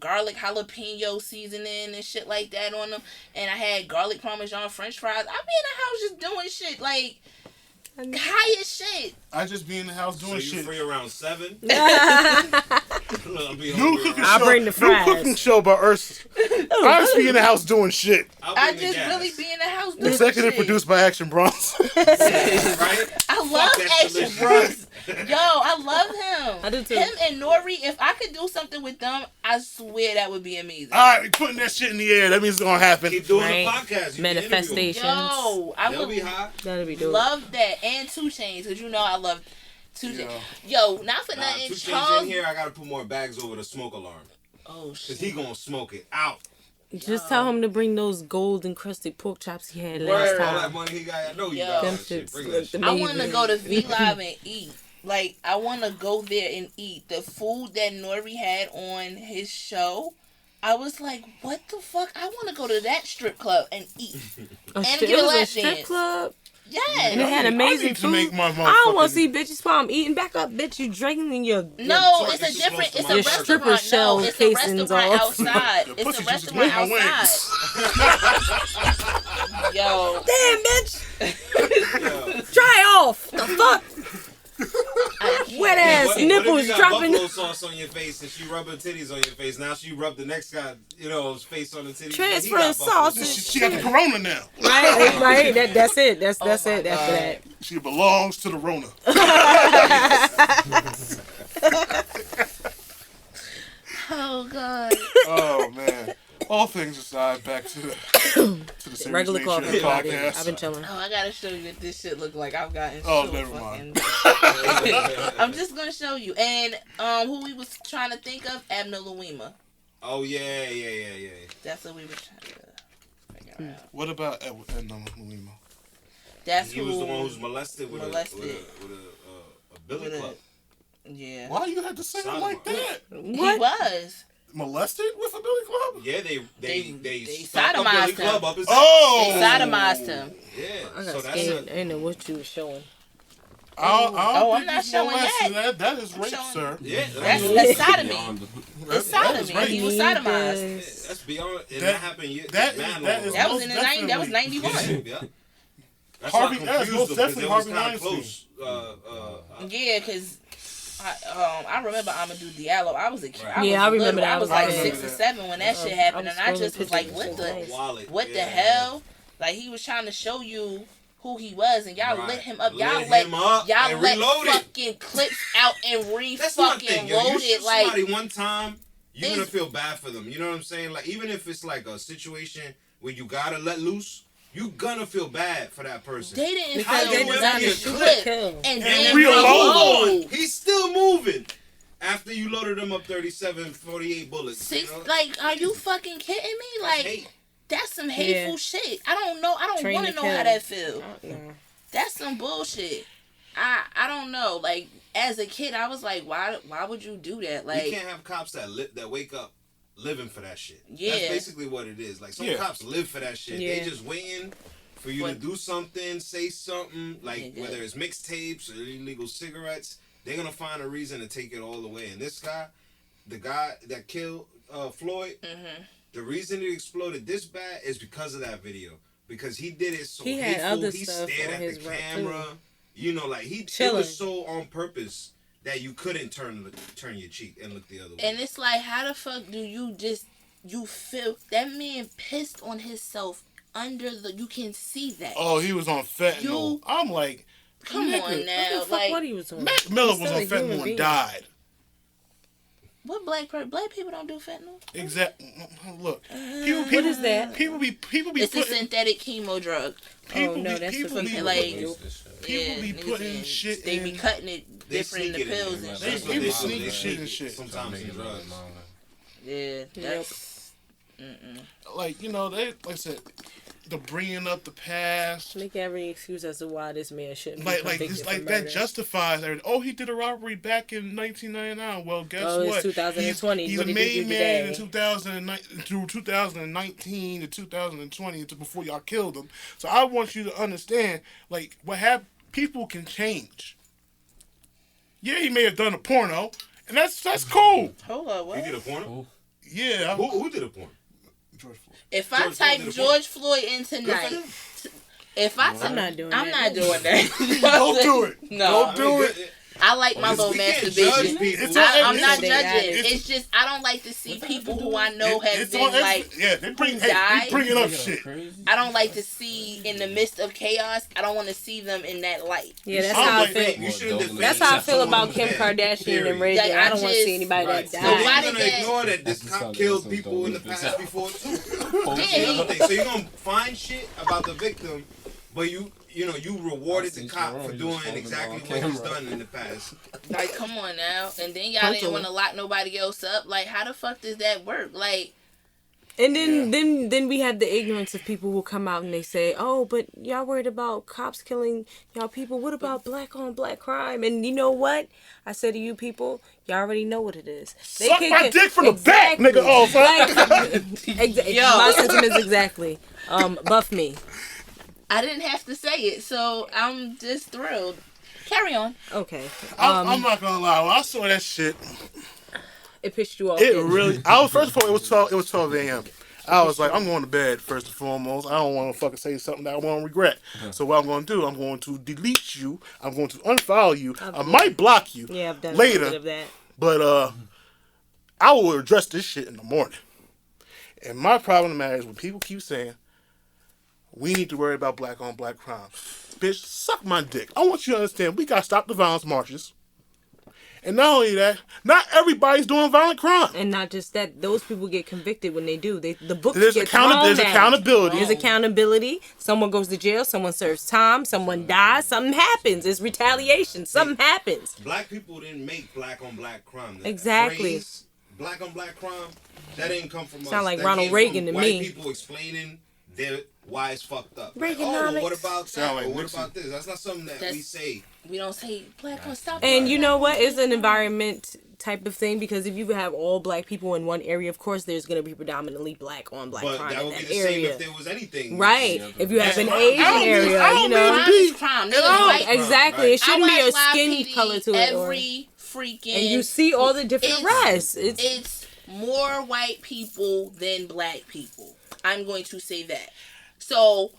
garlic jalapeno seasoning and shit like that on them, and I had garlic parmesan French fries. I be in the house just doing shit like high as shit. I just be in the house doing so you shit. free around 7? I'll bring the fries. New cooking show by Urs. I just be in the house doing shit. I just really be in the house doing Executive shit. produced by Action Bronson. Right? I love Action Bronson. Yo, I love him. I do too. Him and Nori, if I could do something with them, I swear that would be amazing. All right, putting that shit in the air. That means it's gonna happen. Keep doing Right. the podcast. You Manifestations. Yo, I They'll would be hot. That'll be dope. love that. And 2 Chainz, because you know I love 2 Chainz. Yo, not for nothing. 2 Chainz Charles. in here, I gotta put more bags over the smoke alarm. Oh, Cause shit. he gonna smoke it out. Just tell him to bring those gold encrusted pork chops he had last Word. All that time. money he got, I know you Yo. got Them that shit. shits Bring look that shit. the I want to go to V Live and eat. Like, I want to go there and eat. The food that Nori had on his show, I was like, what the fuck? I want to go to that strip club and eat. And It get a was a lap strip dance. club. Yes. And it had amazing I need to food. make my I don't want motherfucking- to see bitches while I'm eating. Back up, bitch. You drinking in your No, You're it's a supposed different. to It's a mind your stripper restaurant. shell No, it's a casings restaurant off. outside. Your It's pussy a just restaurant made my outside. Yo, damn bitch. Yo. Dry off. The fuck. Wet ass What nipples if you got dropping. buffalo sauce on your face and she rubbed her titties on your face? Now she rubbed the next guy, his face on the titties. Transfer He got buffalo sausage. sauce. She got the corona now. Right. That's it. That's my it. After God. that. She belongs to the Rona. oh god. Oh man. All things aside, back to the Serious Regular Nation coffee. Everybody. podcast. I've been chilling. Oh, I gotta show you what this shit look like. I've gotten Oh, so never fucking. mind. I'm just gonna show you. And who we was trying to think of, Abner Louima. Oh yeah. That's what we were trying to figure out. What about Edna Lima? That's He who was the one who's molested with a billy With a- club. Yeah. Why you had to say it like that? He was. Molested with a billy club? Yeah, They they sodomized stuck a billy him. club up his Oh! They sodomized him. Yeah, I so got that's scared. I didn't know what you were showing. I don't I'm think not it's showing molested. that. That is rape, showing- sir. yeah, That's sodomy. It's That is sodomy. rape. He was sodomized. that's beyond. And That- that happened. that mad is- long that is- ago. That was most in the 90s. That was definitely. 91. Yeah. That's Harvey- why I that's confused most them, 'cause definitely it was Harvey kinda Weinstein. close. Yeah, because I remember Amadou Diallo. I was a kid. Yeah, I remember that. I was I like remember 6 or that. 7 when that shit happened, and I scrolling just was like, pictures what and the, shit. Wallet. what the Yeah. hell? Like he was trying to show you who he was, and y'all Right. lit him up. Lit Y'all him up y'all and let reloaded. fucking clips out and That's one fucking thing, yo. You loaded. shoot Like somebody one time, you're gonna It's- feel bad for them. You know what I'm saying? Like even if it's like a situation where you gotta let loose, you gonna feel bad for that person. they didn't Because feel they the designed to clip shoot clip and kill. and then reload. reload. He's still moving after you loaded him up 37, 48 bullets. Six, you know? like, are you fucking kidding me? That's Like, hate. that's some hateful Yeah. shit. I don't know. I don't Train want to to know kill. how that feels. No. That's some bullshit. I don't know. Like, as a kid, I was like, why would you do that? Like, You can't have cops that wake up living for that shit. Yeah. That's basically what it is. Like some Yeah. cops live for that shit. Yeah. They just waiting for you to But- do something, say something, like Yeah. whether it's mixtapes or illegal cigarettes, they're gonna find a reason to take it all the way. And this guy, the guy that killed Floyd, the reason it exploded this bad is because of that video. Because he did it so He had hateful. other He stuff stared on at his the rep, camera. too. You know, like it Chilling. was so on purpose that you couldn't turn your cheek and look the other way. and it's like, how the fuck do you feel that man pissed on himself under the? You can see that. Oh, he was on fentanyl. You- I'm like, Come nigga, on What now, the fuck? like, What he was on? Mac Miller He's was still on a human fentanyl and being. died. what black people don't do fentanyl? Exactly. Look, What is that? People be It's a putting synthetic chemo drug. people Oh, no, be that's people the be fucking like- dope. People be niggas putting shit They in. be cutting it They different in the sneak it in pills there, and man. shit. That's what They they sneak do. They shit and sneak shit. Sometimes in drugs. Yeah, that's. like, you know, they like I said, the bringing up the past. Make every excuse as to why this man shouldn't Like be convicted just for like murder. that justifies everything. Oh, he did a robbery back in 1999. Well, guess Oh, it's what? 2020. He's What a did he do made man in today? 2009 through 2019 to 2020 to before y'all killed him. So I want you to understand, like, what happened. People can change. Yeah, he may have done a porno, and that's cool. Hold on, He what? did a porno? Yeah. Who did a porno? George Floyd. If I George type Floyd did a George Floyd in tonight, if I I'm not doing I'm that. not doing that. Don't do it. No. Don't do it. I like my little We can't masturbation. judge people. I'm not They judging. got it. It's just I don't like to see people who I know have It's been on like yeah, they bring died. up shit. I don't like to see in the midst of chaos. I don't want to see them in that light. Yeah, that's I'm how I like, feel. You shouldn't defend That's how I feel someone about who's Kim dead, Kardashian period. and Ray J. Like, I I don't want to just- see anybody Right. that So why died. you're did gonna that- ignore that this cop killed people in the past before too. Yeah. So you're gonna find shit about the victim, but you rewarded the cop for doing exactly what he's done in the past. Like, come on now. And then y'all didn't want to lock nobody else up. Like, how the fuck does that work? Like, And then we have the ignorance of people who come out and they say, "Oh, but y'all worried about cops killing y'all people. What about black on black crime?" And you know what? I said to you people, y'all already know what it is. They Suck my kick it- dick from the back, nigga. Oh, fuck. Yo. My sentiments exactly. Buff me. I didn't have to say it, so I'm just thrilled. Carry on. Okay. I'm not gonna lie. When I saw that shit, It pissed you off. it didn't it? really. I was first of all, it was 12 a.m. I was like, I'm going to bed first and foremost. I don't want to fucking say something that I want to regret. So what I'm going to do, I'm going to delete you. I'm going to unfollow you. I might block you. Yeah, I've done a later. little bit of that. But I will address this shit in the morning. And my problem in the matter is when people keep saying, we need to worry about black on black crime. Bitch, suck my dick. I want you to understand, we got to stop the violence marches. And not only that, not everybody's doing violent crime. And not just that, those people get convicted when they do. The books There's get thrown there's at 'em. accountability. There's accountability. Someone goes to jail. Someone serves time. Someone dies. Something happens. It's retaliation. Something happens. Black people didn't make black on black crime. The Exactly. phrase, black on black crime, that didn't come from us. Sound like That Ronald came Reagan from to white me. people explaining why it's fucked up. Like, Reaganomics. well, what about that? Sound like Or what Nixon. about this? That's not something that we say. We don't say black on stop. And you know what? It's an environment type of thing because if you have all black people in one area, of course there's going to be predominantly black on black But crime that in would be that the same area. if there was anything. Right. If you have an Asian I don't mean- area, I don't you know. mean- Crime is crime. Niggas white. Exactly. It I shouldn't be a watch Live skin PD color to it. Or, every freaking. and you see all the different It's- arrests. It's more white people than black people. I'm going to say that. So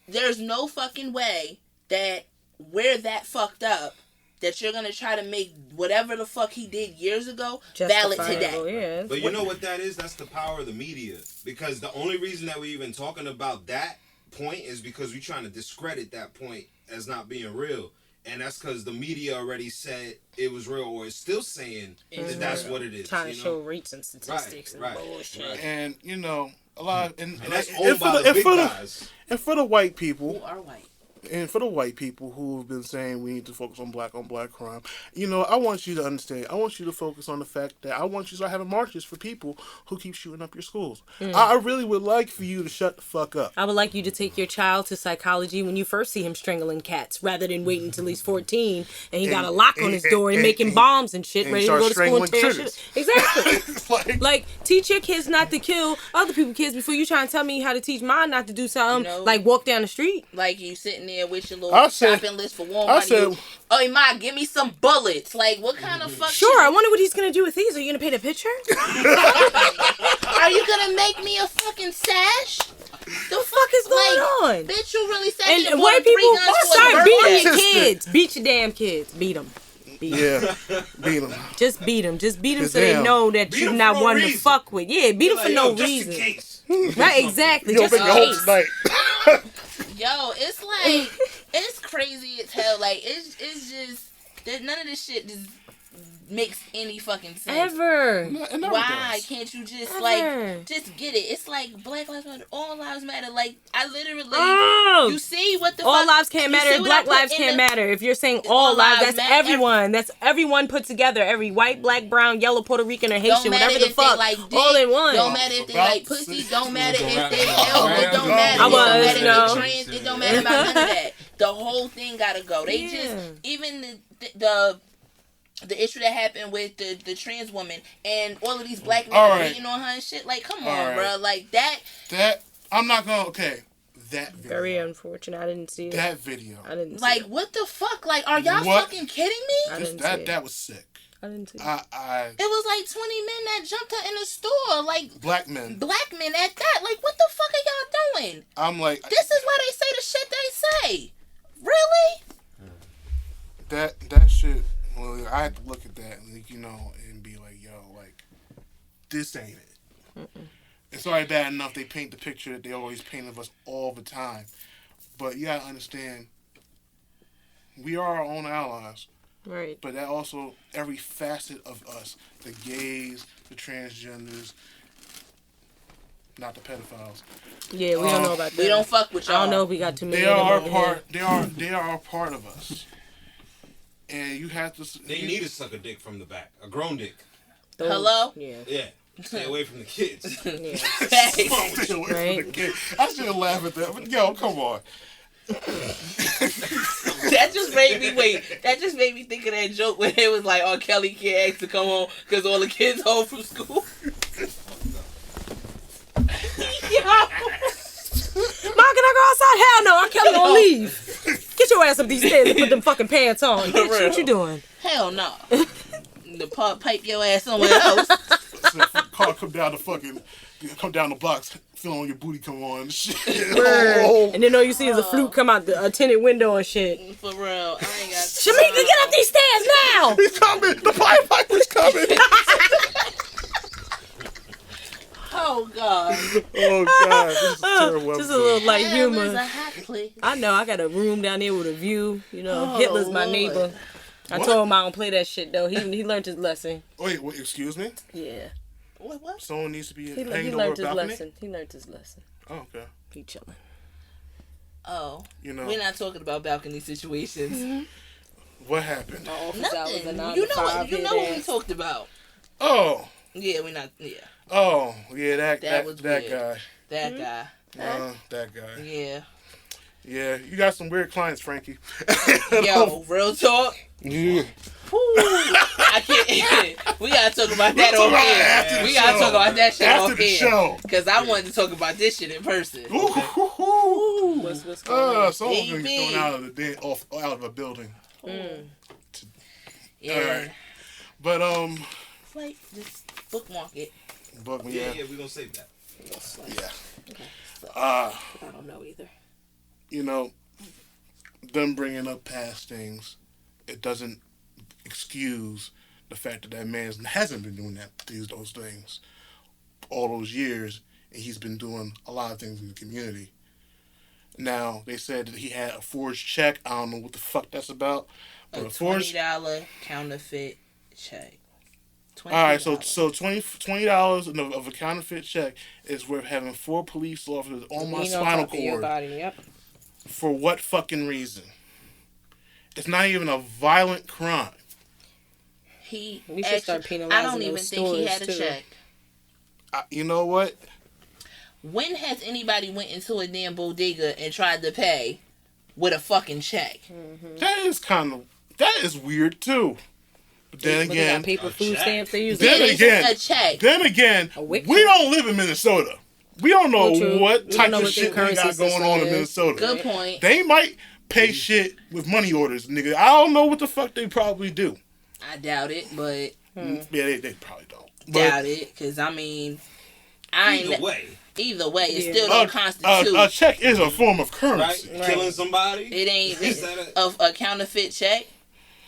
there's no fucking way that we're that fucked up that you're gonna try to make whatever the fuck he did years ago valid justifiable, today. yeah. But you know what that is? That's the power of the media. Because the only reason that we're even talking about that point is because we're trying to discredit that point as not being real. And that's because the media already said it was real, or is still saying that that's what it is. Trying to you know? show rates and statistics Right, and bullshit. right. And, you know, a lot of... And that's owned by the big guys. And for the white people... Who are white? And for the white people who have been saying we need to focus on black crime, you know, I want you to understand. I want you to focus on the fact that I want you to start having marches for people who keep shooting up your schools. I really would like for you to shut the fuck up. I would like you to take your child to psychology when you first see him strangling cats, rather than waiting until he's 14 and he got a lock on his door and making bombs and shit, and ready to go to school and tear strangling shit. Exactly. Like, Like, teach your kids not to kill other people's kids before you try and tell me how to teach mine not to do something, You know, like walk down the street. Like you sitting there with your I little said- shopping list for Walmart. I said- oh, Ma, give me some bullets. Like, what kind of fuck? Sure, I shit- wonder what he's gonna do with these. Are you gonna paint a picture? Are you gonna make me a fucking sash? The fuck is going on? Bitch, you really said you And bought white 3 people guns for a start beating birthday. your Sister. kids. Beat your damn kids. Beat them. yeah, beat them. Just beat them. Just beat them Cause so they damn. know that Beat you're 'em not for no one to reason. fuck with. Yeah, beat them Like, for no yo, just reason. in case. Right, exactly. You Just don't in think your whole case. tonight. Yo, it's like it's crazy as hell. Like it's just that none of this shit just makes any fucking sense. Ever. Why does. can't you just Ever. just get it? It's like Black Lives Matter, all lives matter. Like I literally, Oh. you see what the all fuck, lives can't you matter. see what Black I put lives in can't the- matter. If you're saying all lives, that's matter. everyone. That's everyone put together. Every white, black, brown, yellow, Puerto Rican, or Don't Haitian, matter whatever the if they fuck. like dick, All in one. Don't matter if they About like pussy. to Don't matter say- if they Right. L. It don't matter. I It don't was, matter if no. they trans. It don't matter about none of that. The whole thing gotta go. They just even the issue that happened with the trans woman and all of these black men All right. beating on her and shit. Like, come All on, right. bro. Like that. That I'm not gonna. Okay, that video. Very unfortunate. I didn't see it. That video. I didn't see Like, it. what the fuck? Like, are y'all What? fucking kidding me? I didn't see it. That was sick. I didn't see it. I It was like 20 men that jumped her in the store. Like, black men. black men at that. Like, what the fuck are y'all doing? I'm like This is why they say the shit they say. Really? that shit. Well, I had to look at that, like, and be like, yo, like, this ain't it. It's already bad enough they paint the picture that they always paint of us all the time. But you gotta understand, we are our own allies. Right. But that also, every facet of us, the gays, the transgenders, not the pedophiles. Yeah, we don't know about that. We don't fuck with y'all. I don't know if we got too many. They are of them our over here. part. They are a part of us. And you have to. They need to suck a dick from the back. A grown dick. Those- Hello? Yeah. Yeah. Stay away from the kids. Yeah. Facts. Stay away from Right. the kid. I shouldn't laugh at that, but yo, come on. That just made me think of that joke when it was like, "Oh, Kelly can't ask to come home because all the kids home from school." Mom, can I go outside? Hell no, I can't gonna leave. Get your ass up these stairs and put them fucking pants on. Bitch, what you doing? Hell no. The pipe your ass somewhere else. So if a car come down the blocks, feel on your booty, come on, and shit. And then all you see is a flute come out the tinted window and shit. For real, I ain't got. Shamika, get up these stairs now! He's coming. The Pied Piper's coming. Oh God. Oh God, this is terrible. Just a little light Hell is humor. a hot place. I know, I got a room down there with a view. Oh, Hitler's my Lord. neighbor. I What? told him I don't play that shit though. He learned his lesson. Wait, excuse me? Yeah. What? Someone needs to be He hanging over learned a his balcony? lesson. He learned his lesson. Oh, okay. He chilling. Oh, You know, we're not talking about balcony situations. what happened? My office hours are Nothing. 9 You to know what? 5 You here, know what we Dad. talked about. Oh, Yeah, we're not. Yeah, yeah, That was that weird. guy. that guy. That guy. Yeah. Yeah, you got some weird clients, Frankie. Yo, real talk. Yeah. Whew, I can't. We gotta talk about that We'll talk on about it after here. the We gotta show. talk about that shit After on the here. show. Cause I wanted to talk about this shit in person. Ooh. What's going on? Someone's gonna Baby. get thrown out of out of a building. Yeah. Alright. But It's like just bookmark it. but Yeah, yeah, we're gonna save that. yeah. So, I don't know either. You know, them bringing up past things, it doesn't excuse the fact that that man hasn't been doing those things all those years, and he's been doing a lot of things in the community. Now, they said that he had a forged check. I don't know what the fuck that's about. But a a forged... $20 counterfeit check. $20. Alright, so $20 of a counterfeit check is worth having 4 police officers on my spinal cord. Yep. For what fucking reason? It's not even a violent crime. We should start penalizing I don't even those think he had a stores, too. check. You know what? When has anybody went into a damn bodega and tried to pay with a fucking check? That is weird too. But then But they got again, paper food check. stamps they use. Then It is again- a check. we wick don't live in Minnesota. We don't know Well, true. what We don't type know of what their shit they got currency going on in system is. Minnesota. Good point. They might pay shit with money orders, nigga. I don't know what the fuck they probably do. I doubt it, but Yeah, they probably don't. doubt it, because I mean, Either way, Either way, it Yeah. still don't constitute. A check is a form of right? currency. Killing somebody. It ain't Is that a counterfeit check.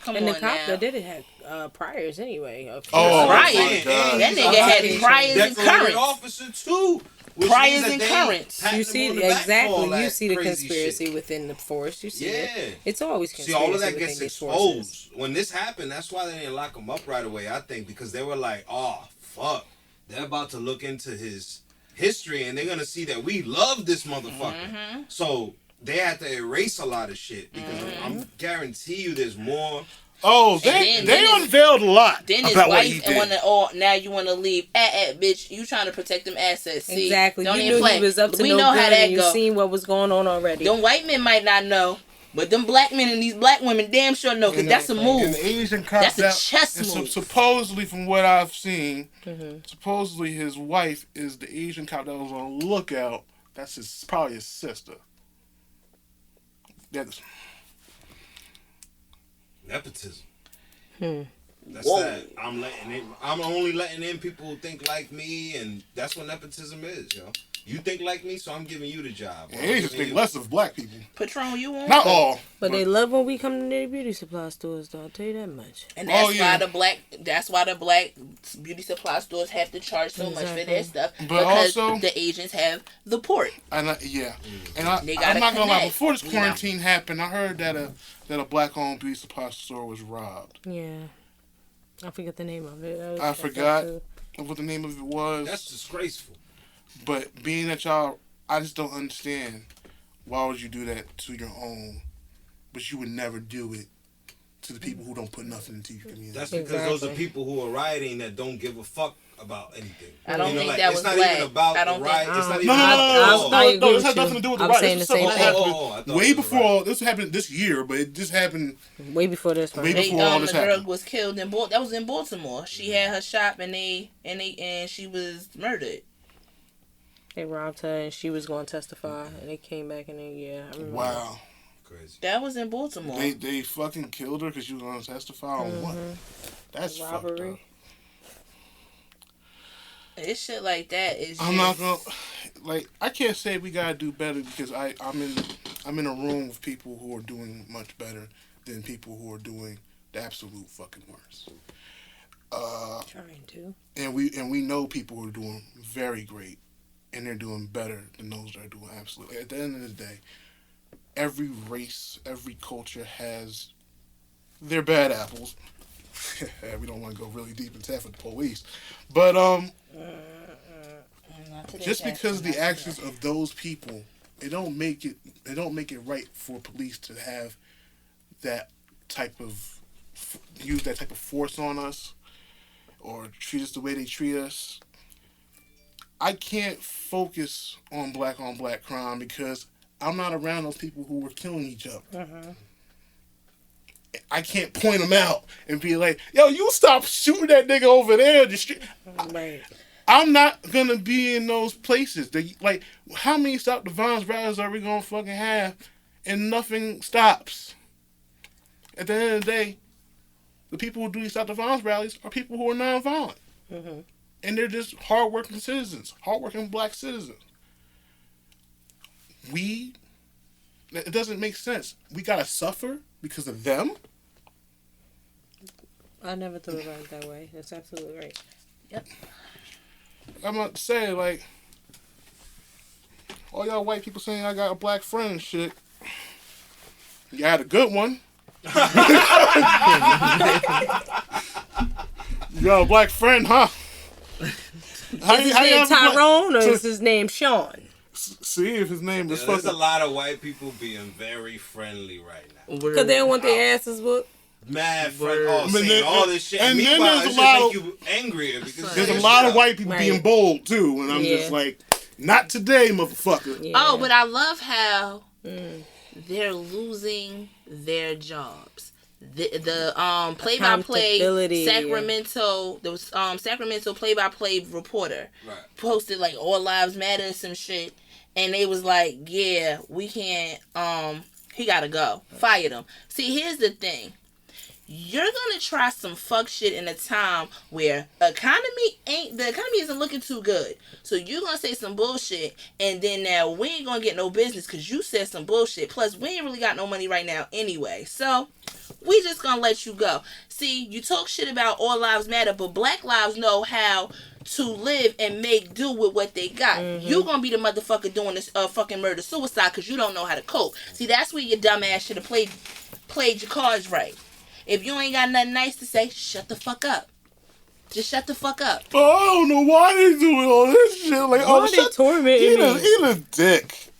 Come And on the cop now. that did it had priors anyway. Oh, Right. my God. That nigga had priors and Decorated currents. officer too. Which priors means that and they currents. patting You them see on the back for all exactly. You that see the crazy conspiracy shit. within the force. You see Yeah. it. It's always See, conspiracy all of that within gets these forces. exposed. When this happened, that's why they didn't lock him up right away, I think, because they were like, oh, fuck. They're about to look into his history, and they're going to see that we love this motherfucker. Mm-hmm. So they had to erase a lot of shit, because I'm guarantee you there's more. Oh, then they his- unveiled a lot Then his about what he wife did. want to. Oh, now you want to leave? Bitch, you trying to protect them assets? See, Exactly. Don't You even knew play. he was up to We no know good, how that and you go. seen what was going on already. Them white men might not know, but them black men and these black women damn sure know, because that's a Exactly. And move. the Asian cop, That's a chess and move. supposedly, from what I've seen, Mm-hmm. supposedly his wife is the Asian cop that was on lookout. That's probably his sister. That's Nepotism. Hmm. That's Whoa. that. I'm only letting in people who think like me, and that's what nepotism is, yo. You think like me, so I'm giving you the job. and Asians think less of black people. Patron, you want? Not all, But they love when we come to their beauty supply stores, though. I'll tell you that much. And that's Oh, yeah. why the black beauty supply stores have to charge so much for their Exactly. stuff, But because also- the Asians have the port. and and They I'm gotta not gonna lie. connect, Before this you quarantine happened, I heard that a black-owned beauty supply store was robbed. Yeah. I forget the name of it. I forgot what the name of it was. That's disgraceful. But being that y'all, I just don't understand. Why would you do that to your own, but you would never do it to the people who don't put nothing into your community? That's because those are Exactly. people who are rioting that don't give a fuck about anything. I don't think like, that it's was not black. even about I don't the riot. think- It's not No, even no, about no, the no, I no, agree no, this with has you. nothing to do with the I'm riot. saying This the is same something that thing. happened I thought way it was before. This happened this year, but it just happened. Way before this one. Way before all this The girl happened. was killed in that was in Baltimore. She had her shop and she was murdered. They robbed her and she was going to testify. And they came back and I remember. Wow, Crazy. That was in Baltimore. they fucking killed her because she was going to testify on what? That's fucked up. Robbery. It's shit like that. Is I'm not gonna I can't say we gotta do better because I'm in a room with people who are doing much better than people who are doing the absolute fucking worst. Trying to. And we know people who are doing very great, and they're doing better than those that are doing absolutely. At the end of the day, every race, every culture has their bad apples. We don't want to go really deep into that for the police, but just because of the actions of those people, it don't make it right for police to have that type of use that type of force on us or treat us the way they treat us. I can't focus on black crime because I'm not around those people who were killing each other. I can't point them out and be like, yo, you stop shooting that nigga over there. Right. I'm not gonna be in those places. Like, how many Stop the Violence rallies are we gonna fucking have and nothing stops? At the end of the day, the people who do these Stop the Violence rallies are people who are nonviolent. And they're just hardworking citizens, hardworking black citizens. It doesn't make sense. We gotta suffer because of them? I never thought about it that way. That's absolutely right. Yep. I'm about to say, like, all y'all white people saying I got a black friend and shit. You had a good one. You got a black friend, huh? Is his name Tyrone or is his name Sean? See if his name is There's a fucking... lot of white people being very friendly right now. Because they don't want their asses whooped. Mad friendly. And Saying then- all this shit. and then Meanwhile, there's it a should lot make of- you angrier because There's a lot of white people Right. being bold, too. And I'm Yeah. just like, not today, motherfucker. Yeah. Oh, but I love how they're losing their jobs. The play-by-play Accountability, Sacramento play-by-play reporter Right. posted like all lives matter and some shit, and they was like, yeah, we can't, he gotta go, fired him. See, here's the thing, you're gonna try some fuck shit in a time where the economy isn't looking too good, so you're gonna say some bullshit, and then now we ain't gonna get no business because you said some bullshit, plus we ain't really got no money right now anyway, so we just gonna let you go. See, you talk shit about all lives matter, but black lives know how to live and make do with what they got. You gonna be the motherfucker doing this fucking murder suicide because you don't know how to cope. See, that's where your dumb ass should have played your cards right. If you ain't got nothing nice to say, shut the fuck up. Just shut the fuck up. Oh, I don't know why they doing all this shit. Like, Why they tormenting me? Eat a dick.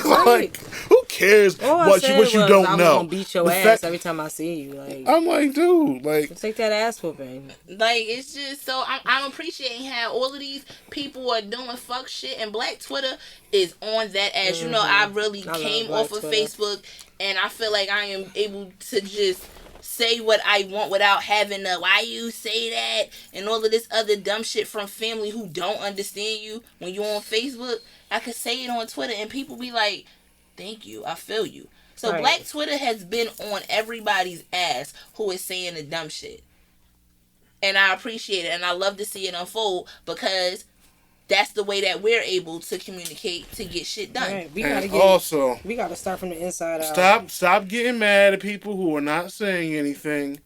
Like, who cares what you don't I'm know? gonna beat your ass every time I see you. Like, I'm like, dude, like, take that ass whooping. Like, it's just so I'm appreciating how all of these people are doing fuck shit, and Black Twitter is on that ass. You know, I really came off of Facebook, and I feel like I am able to just say what I want without having to why you say that and all of this other dumb shit from family who don't understand you when you're on Facebook. I could say it on Twitter and people be like, thank you, I feel you. So right. Black Twitter has been on everybody's ass who is saying the dumb shit. And I appreciate it and I love to see it unfold because that's the way that we're able to communicate to get shit done. Right. We gotta start from the inside out. Stop getting mad at people who are not saying anything.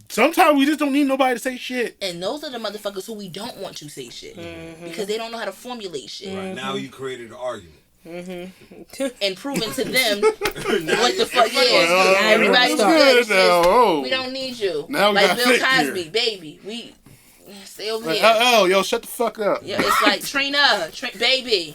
Sometimes we just don't need nobody to say shit. And those are the motherfuckers who we don't want to say shit. Because they don't know how to formulate shit. Right, now you created an argument. And proving to them what the fuck everybody's good. We don't need you. Now we like Bill Cosby, here. Baby. We stay over like, here. Oh, yo, shut the fuck up. Yeah, it's like Trina, baby.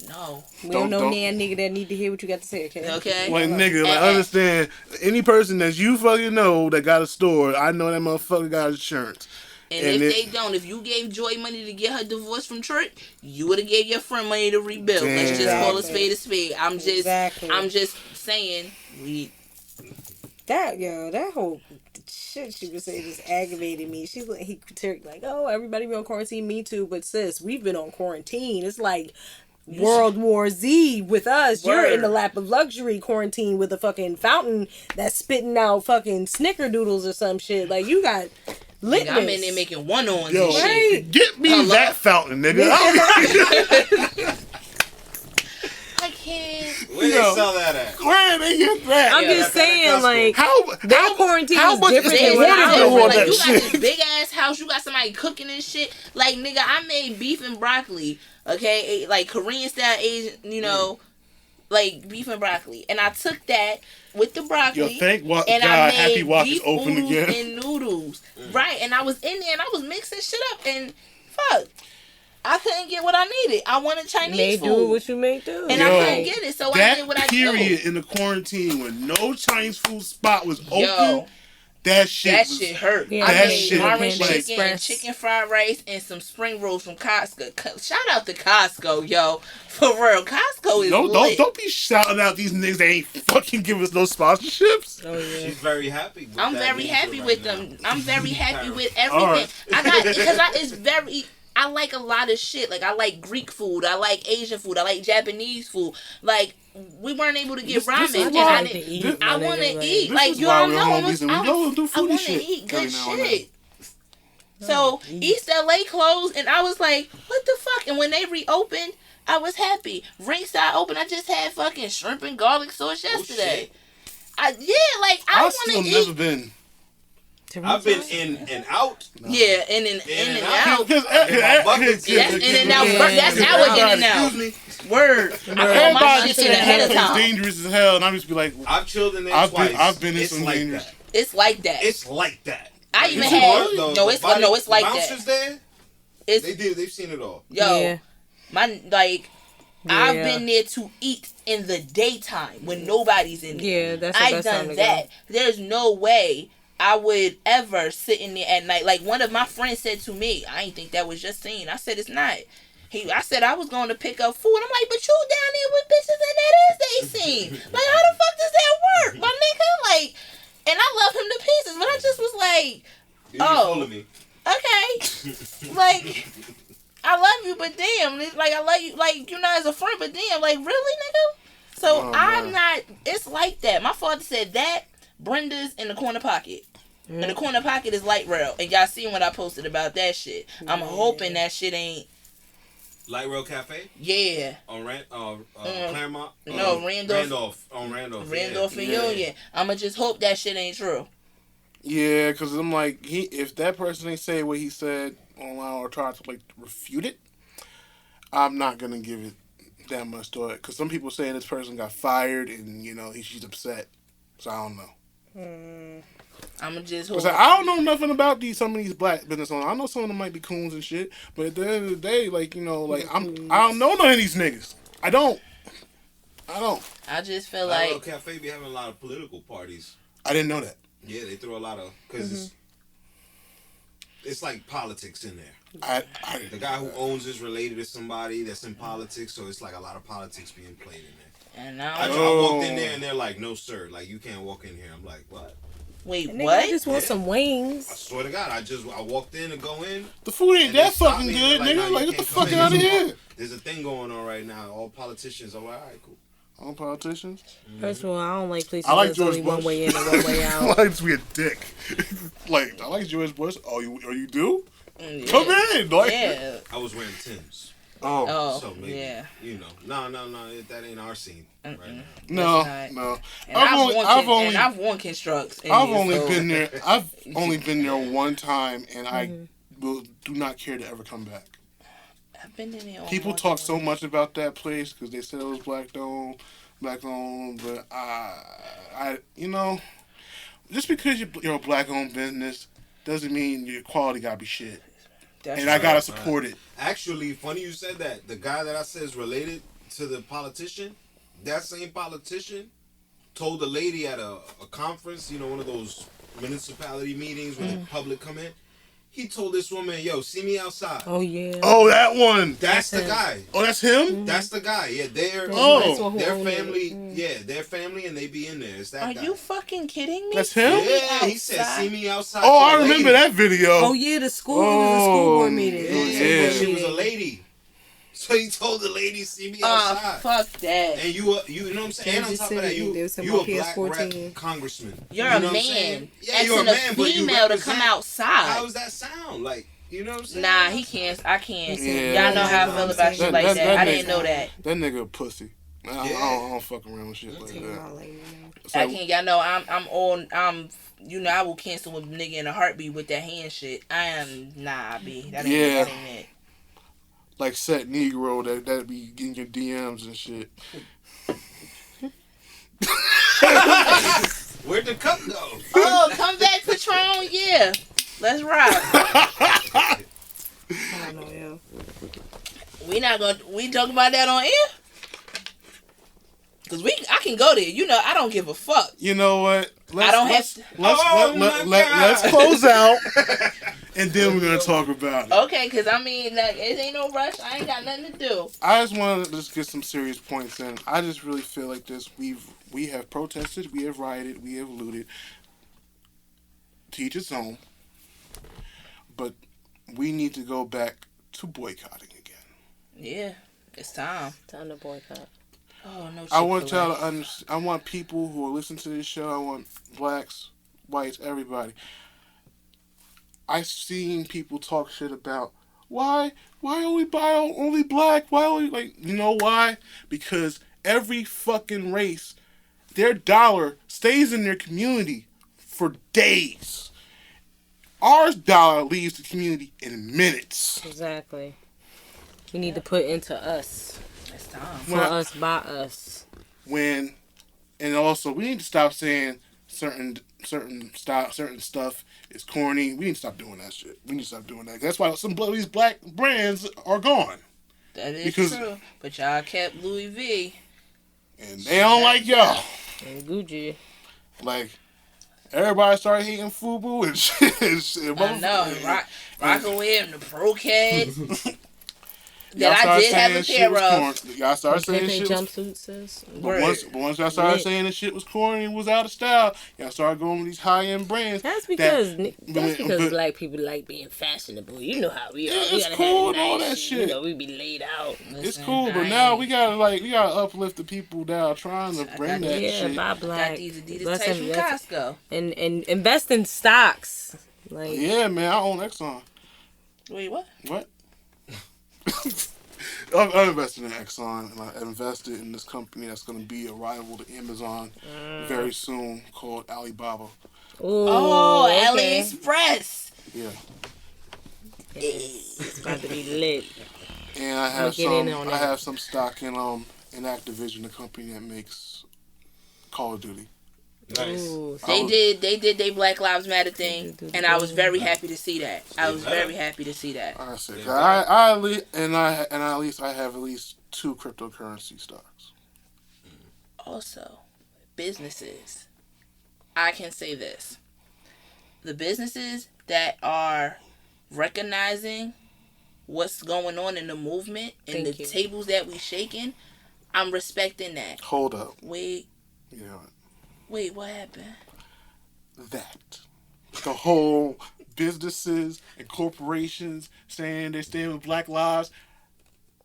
No. We don't know nan nigga that need to hear what you got to say, okay? Okay. Like, nigga, like, understand, any person that you fucking know that got a store, I know that motherfucker got insurance. And if they don't, if you gave Joy money to get her divorce from Trick, you would have gave your friend money to rebuild. Damn. Let's just call a spade a spade. I'm just saying that whole shit she was saying just aggravated me. She's like, oh, everybody be on quarantine, me too, but sis, we've been on quarantine. It's like World War Z with us. Word. You're in the lap of luxury quarantine with a fucking fountain that's spitting out fucking snickerdoodles or some shit. Like, you got litness. I'm in there making one-ons and shit. Get me that fountain, nigga. I can't. Where they sell that at? Where they get that? I'm just saying, like, how quarantine how is much different is than water what bill on that you shit? got this big ass house, you got somebody cooking and shit. Like, nigga, I made beef and broccoli, okay? Like Korean style Asian, you know, like beef and broccoli. And I took that with the broccoli. Yo, thank God, I made Happy Walk is beef open again. And noodles. Right. And I was in there and I was mixing shit up and fuck. I couldn't get what I needed. I wanted Chinese food. Do what you made do. And I couldn't get it, so I did what I did. That period in the quarantine when no Chinese food spot was open, that shit hurt. Yeah, I made orange like, chicken, chicken fried rice, and some spring rolls from Costco. Shout out to Costco, yo. For real, Costco is lit. Don't be shouting out these niggas that ain't fucking give us no sponsorships. Oh, yeah. She's very happy. I'm very happy with them. I'm very happy with everything. Right. I like a lot of shit. Like, I like Greek food. I like Asian food. I like Japanese food. Like, we weren't able to get ramen. I want to eat. Like, you all know. I want to eat good shit. So, East LA closed, and I was like, what the fuck? And when they reopened, I was happy. Ringside open, I just had fucking shrimp and garlic sauce yesterday. I've want to eat. Never been. I've been in and out. Yeah, in and out. That's in and out. That's our in and out. Excuse me. Word. I call my shit ahead of time. It's dangerous as hell, and I'm just be like, I've chilled in there twice. I've been in some dangerous. It's like that. It's like that. I even had it's like that. Bouncers there. They've seen it all. Yo, I've been there to eat in the daytime when nobody's in there. Yeah, that's the best time to go. There's no way I would ever sit in there at night. Like, one of my friends said to me, I didn't think that was just scene. I said, it's not. I said I was going to pick up food. I'm like, but you down there with bitches and that is they scene. Like, how the fuck does that work, my nigga? Like, and I love him to pieces, but I just was like, okay. Like, I love you, but damn. Like, I love you, like, you know, as a friend, but damn, like, really, nigga? So, I'm not, it's like that. My father said that. Brenda's in the corner pocket. And the corner pocket is light rail. And y'all seen what I posted about that shit. I'm hoping that shit ain't Light Rail Cafe? Yeah. On Claremont? No, Randolph. On Randolph. Randolph and Union. I'ma just hope that shit ain't true. Yeah, because I'm like, if that person ain't say what he said online or try to like refute it, I'm not gonna give it that much thought. Because some people saying this person got fired and she's upset. So I don't know. I'm just Cause hold. I don't know nothing about some of these black business owners. I know some of them might be coons and shit, but at the end of the day, like I don't know none of these niggas. I don't. I just feel Like like Cafe be having a lot of political parties. I didn't know that. Yeah, they throw a lot of because it's like politics in there. The guy who owns is related to somebody that's in politics, so it's like a lot of politics being played in there. and I now walked in there and they're like, "No, sir, like you can't walk in here." I'm like, "What?" wait, Nigga, what? I just want some I wings. swear to God, I walked in to go in. The food ain't And they that stopped fucking me, good, and they're nigga. "Nah, Like, you get the can't come fuck in. out of here. There's a thing going on right now. All politicians. I'm like, all right, cool. All politicians. First of all, I don't like places I like that's George only Bush. one way in and one way I out. like to be a dick. Like, I like George Bush. Oh, you do? Yeah. Come in. Like, Yeah. I was wearing Timbs. Oh, So maybe, yeah. No, that ain't our scene. Right no. And I've worn constructs. I've only been there. I've only been there one time, and I do not care to ever come back. I've been in there. People talk so much about that place because they said it was black owned, but just because you're a black owned business doesn't mean your quality gotta be shit. And I gotta support it. Actually, funny you said that. The guy that I said is related to the politician, that same politician told the lady at a conference, one of those municipality meetings where the public come in. He told this woman, "Yo, see me outside." Oh yeah. Oh, that one. That's the him. guy. Oh, that's him. That's the guy. Yeah, their family. Yeah, their family, and they be in there. It's that Are guy. you fucking kidding me? That's him. Yeah, he said, "See me outside." Oh, to I the remember lady. that video. Oh yeah, the school. It was a school board meeting. Yeah, she was a lady. So he told the lady, "See me outside." Fuck that. And you know what I'm saying? And on top of that, you a black rep congressman. You're you a know what I'm man. saying? Yeah, Asking you're a man, a but you female to represent. come outside. How does that sound? Like, you know what I'm saying? Nah, he can't. I can't. Yeah. Y'all know how I feel about shit like that. I didn't know that. That nigga a pussy. I don't fuck around with shit like that. I can't. Y'all know I'm on. I will cancel a nigga in a heartbeat with that hand shit. I am B. That ain't it. Like set Negro that be getting your DMs and shit. Where'd the cup go? Oh, come back, Patron. Yeah, let's rock. I don't know, yeah. We talk about that on air. Cause I can go there. I don't give a fuck. You know what? Let's close out, and then we're gonna talk about it. Okay, cause it ain't no rush. I ain't got nothing to do. I just want to just get some serious points in. I just really feel like this. We have protested, we have rioted, we have looted. To each its own. But we need to go back to boycotting again. Yeah, it's time. Time to boycott. Oh no! I want y'all to understand. I want people who are listening to this show. I want blacks, whites, everybody. I've seen people talk shit about why only buy only black? Why only you know why? Because every fucking race, their dollar stays in their community for days. Our dollar leaves the community in minutes. Exactly. We need to put into us. It's time. For us, by us. And also we need to stop saying certain stuff is corny. We need to stop doing that shit. We need to stop doing that. That's why some of these black brands are gone. That is true. But y'all kept Louis V. And they don't like y'all. And Gucci. Like, everybody started hating FUBU and shit. I know. Rockin' with him, the Pro Cats. Y'all that I did have a saying pair of. Y'all started saying shit jumpsuit says. But once y'all started saying the shit was corny and was out of style, y'all started going with these high end brands. That's because black people like being fashionable. You know how we are. It's cool and all that shit. We be laid out. It's cool, but now we gotta uplift the people that are trying to bring that shit. Yeah, buy black. Got these Adidas types from Costco. And invest in stocks. Like, yeah, man, I own Exxon. Wait, what? What? I invested in Exxon, and I invested in this company that's going to be a rival to Amazon very soon, called Alibaba. Oh, okay. AliExpress. Yeah. It's about to be lit. And I I'ma have get in some. on I that. have some stock in Activision, the company that makes Call of Duty. Nice. Ooh, They did their Black Lives Matter thing, do and I was very happy to see that. I was better. very happy to see that. Like I said, I at least have at least 2 cryptocurrency stocks. Also, businesses. I can say this. The businesses that are recognizing what's going on in the movement and Thank the you. tables that we shaking, I'm respecting that. Hold up. Wait, Yeah. what happened? That. The whole businesses and corporations saying they stand with Black Lives.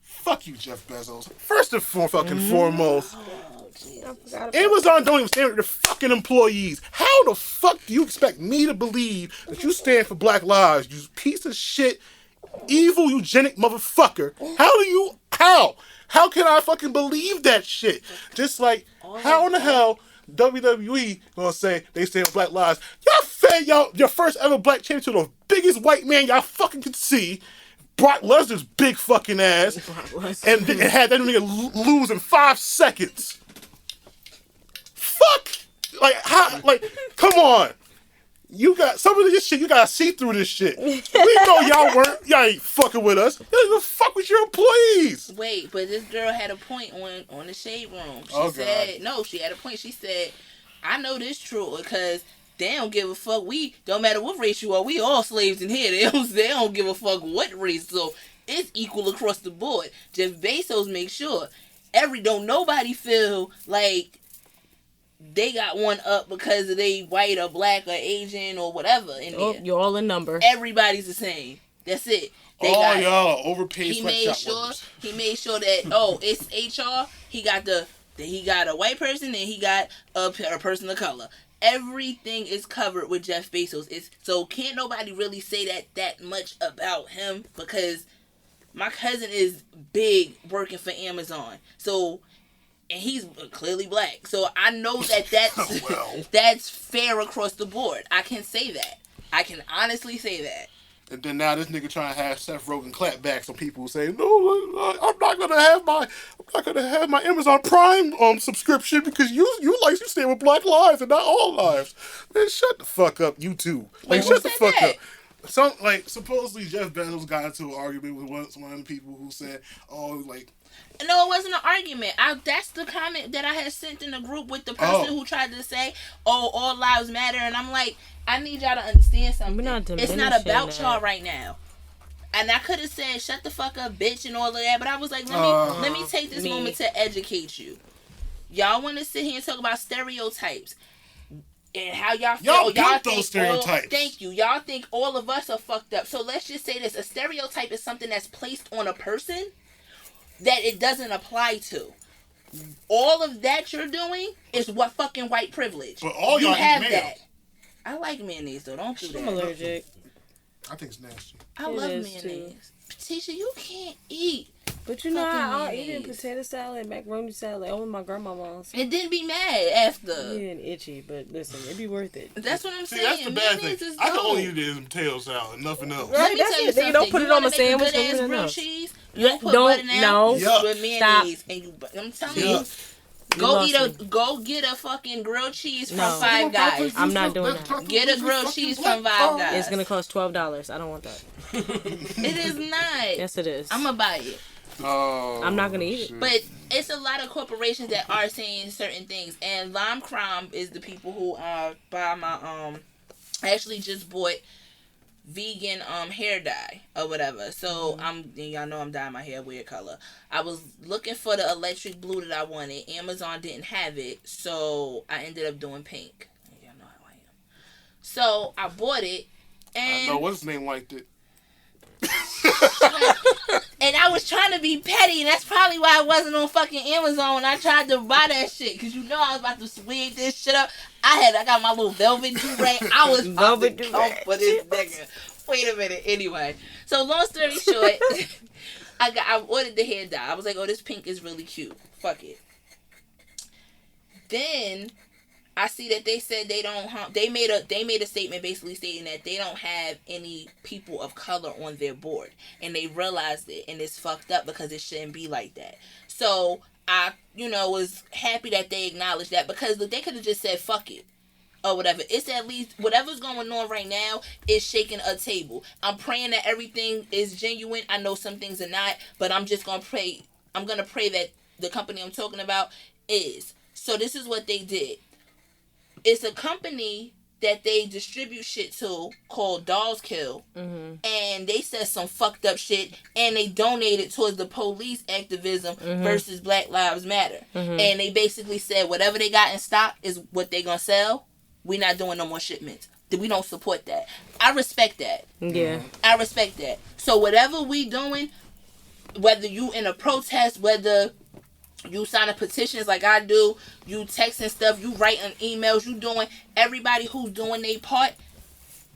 Fuck you, Jeff Bezos. First and foremost, I forgot about Amazon don't even stand with their fucking employees. How the fuck do you expect me to believe that you stand for Black Lives, you piece of shit, evil eugenic motherfucker? How can I fucking believe that shit? Just like, how in the hell WWE gonna say they stand for Black Lives? Y'all fed your first ever black champion to the biggest white man y'all fucking could see, Brock Lesnar's big fucking ass, and had that nigga lose in 5 seconds. Fuck! Like, how? Like, come on. You got some of this shit. You gotta see through this shit. We know y'all ain't fucking with us. Y'all ain't gonna fuck with your employees. Wait, but this girl had a point on the Shade Room. She had a point. She said, I know this true because they don't give a fuck. We don't matter what race you are. We all slaves in here. They don't give a fuck what race. So it's equal across the board. Jeff Bezos makes sure don't nobody feel like they got one up because they white or black or Asian or whatever in there. You're all a number. Everybody's the same. That's it. Y'all are overpaid He workers. made sure that it's HR. He got a white person and he got a person of color. Everything is covered with Jeff Bezos. So can't nobody really say that much about him because my cousin is big working for Amazon. So. And he's clearly black. So I know that's that's fair across the board. I can say that. I can honestly say that. And then now this nigga trying to have Seth Rogen clap back some people who say, no, I'm not gonna have my Amazon Prime subscription because you stand with Black lives and not all lives. Man, shut the fuck up, you too. Like, shut the fuck up. Supposedly Jeff Bezos got into an argument with one of the people who said, no, it wasn't an argument. That's the comment that I had sent in the group with the person who tried to say, all lives matter. And I'm like, I need y'all to understand something. It's not about y'all right now. And I could have said, shut the fuck up, bitch, and all of that. But I was like, let me take this moment to educate you. Y'all want to sit here and talk about stereotypes. And how y'all feel. Y'all those stereotypes. Thank you. Y'all think all of us are fucked up. So let's just say this. A stereotype is something that's placed on a person that it doesn't apply to. All of that you're doing is what fucking white privilege. But all y'all have eat that. I like mayonnaise though. Don't do that. I'm allergic. I think it's nasty. I love mayonnaise. Tisha, you can't eat. But you know how I'll eat potato salad, macaroni salad, all of my grandma's. And then be mad after. Yeah, and itchy, but listen, it'd be worth it. That's what I'm saying. That's the bad thing. I can only eat it in potato salad, nothing else. Let me tell you something. Don't put it on a sandwich. Good ass grilled cheese. You don't put butter now. With mayonnaise. And I'm telling you. Go get a fucking grilled cheese from Five Guys. I'm not doing that. Get a grilled cheese from Five Guys. It's gonna cost $12. I don't want that. It is not. Yes, it is. I'm gonna buy it. Oh, I'm not gonna eat it. But it's a lot of corporations that are saying certain things, and Lime Crime is the people who buy my I actually just bought vegan hair dye or whatever. So y'all know I'm dyeing my hair weird color. I was looking for the electric blue that I wanted. Amazon didn't have it, so I ended up doing pink. Y'all know how I am. So I bought it, and I know what's his name liked it. And I was trying to be petty, and that's probably why I wasn't on fucking Amazon when I tried to buy that shit. Cause you know I was about to swig this shit up. I got my little velvet do-rag. I was about to come for this nigga. Wait a minute. Anyway, so long story short, I ordered the hair dye. I was like, oh, this pink is really cute. Fuck it. Then I see that they said they don't. They made a statement basically stating that they don't have any people of color on their board, and they realized it, and it's fucked up because it shouldn't be like that. So I, was happy that they acknowledged that, because they could have just said fuck it or whatever. It's at least whatever's going on right now is shaking a table. I'm praying that everything is genuine. I know some things are not, but I'm just gonna pray. I'm gonna pray that the company I'm talking about is. So this is what they did. It's a company that they distribute shit to called Dolls Kill, and they said some fucked up shit, and they donated towards the police activism versus Black Lives Matter. And they basically said whatever they got in stock is what they gonna sell. We're not doing no more shipments. We don't support that. I respect that. Yeah. I respect that. So whatever we doing, whether you in a protest, whether you signing petitions like I do, you texting stuff, you writing emails, you doing, everybody who's doing their part,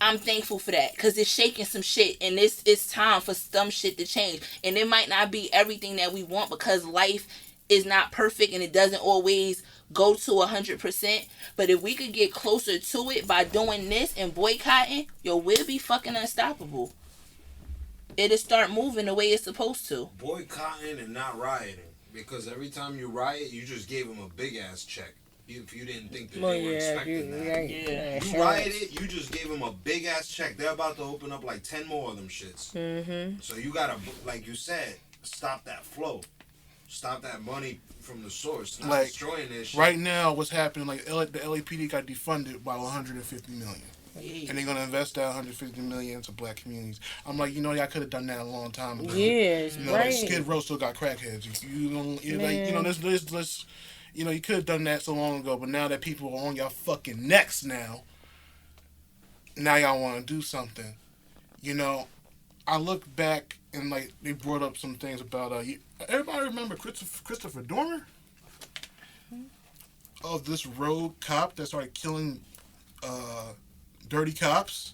I'm thankful for that, because it's shaking some shit, and it's time for some shit to change. And it might not be everything that we want, because life is not perfect and it doesn't always go to 100%. But if we could get closer to it by doing this and boycotting, we'll be fucking unstoppable. It'll start moving the way it's supposed to. Boycotting and not rioting. Because every time you riot, you just gave them a big ass check. If you didn't think that they were expecting that. You rioted, you just gave them a big ass check. They're about to open up like 10 more of them shits. So you gotta, like you said, stop that flow. Stop that money from the source. Stop destroying this shit. Right now, what's happening, the LAPD got defunded by $150 million. And they're gonna invest that $150 million into black communities. I'm like, y'all could have done that a long time ago. Yes, right. Skid Row still got crackheads. You could have done that so long ago. But now that people are on y'all fucking necks now y'all want to do something. I look back and they brought up some things about everybody remember Christopher Dormer? Of this rogue cop that started killing dirty cops,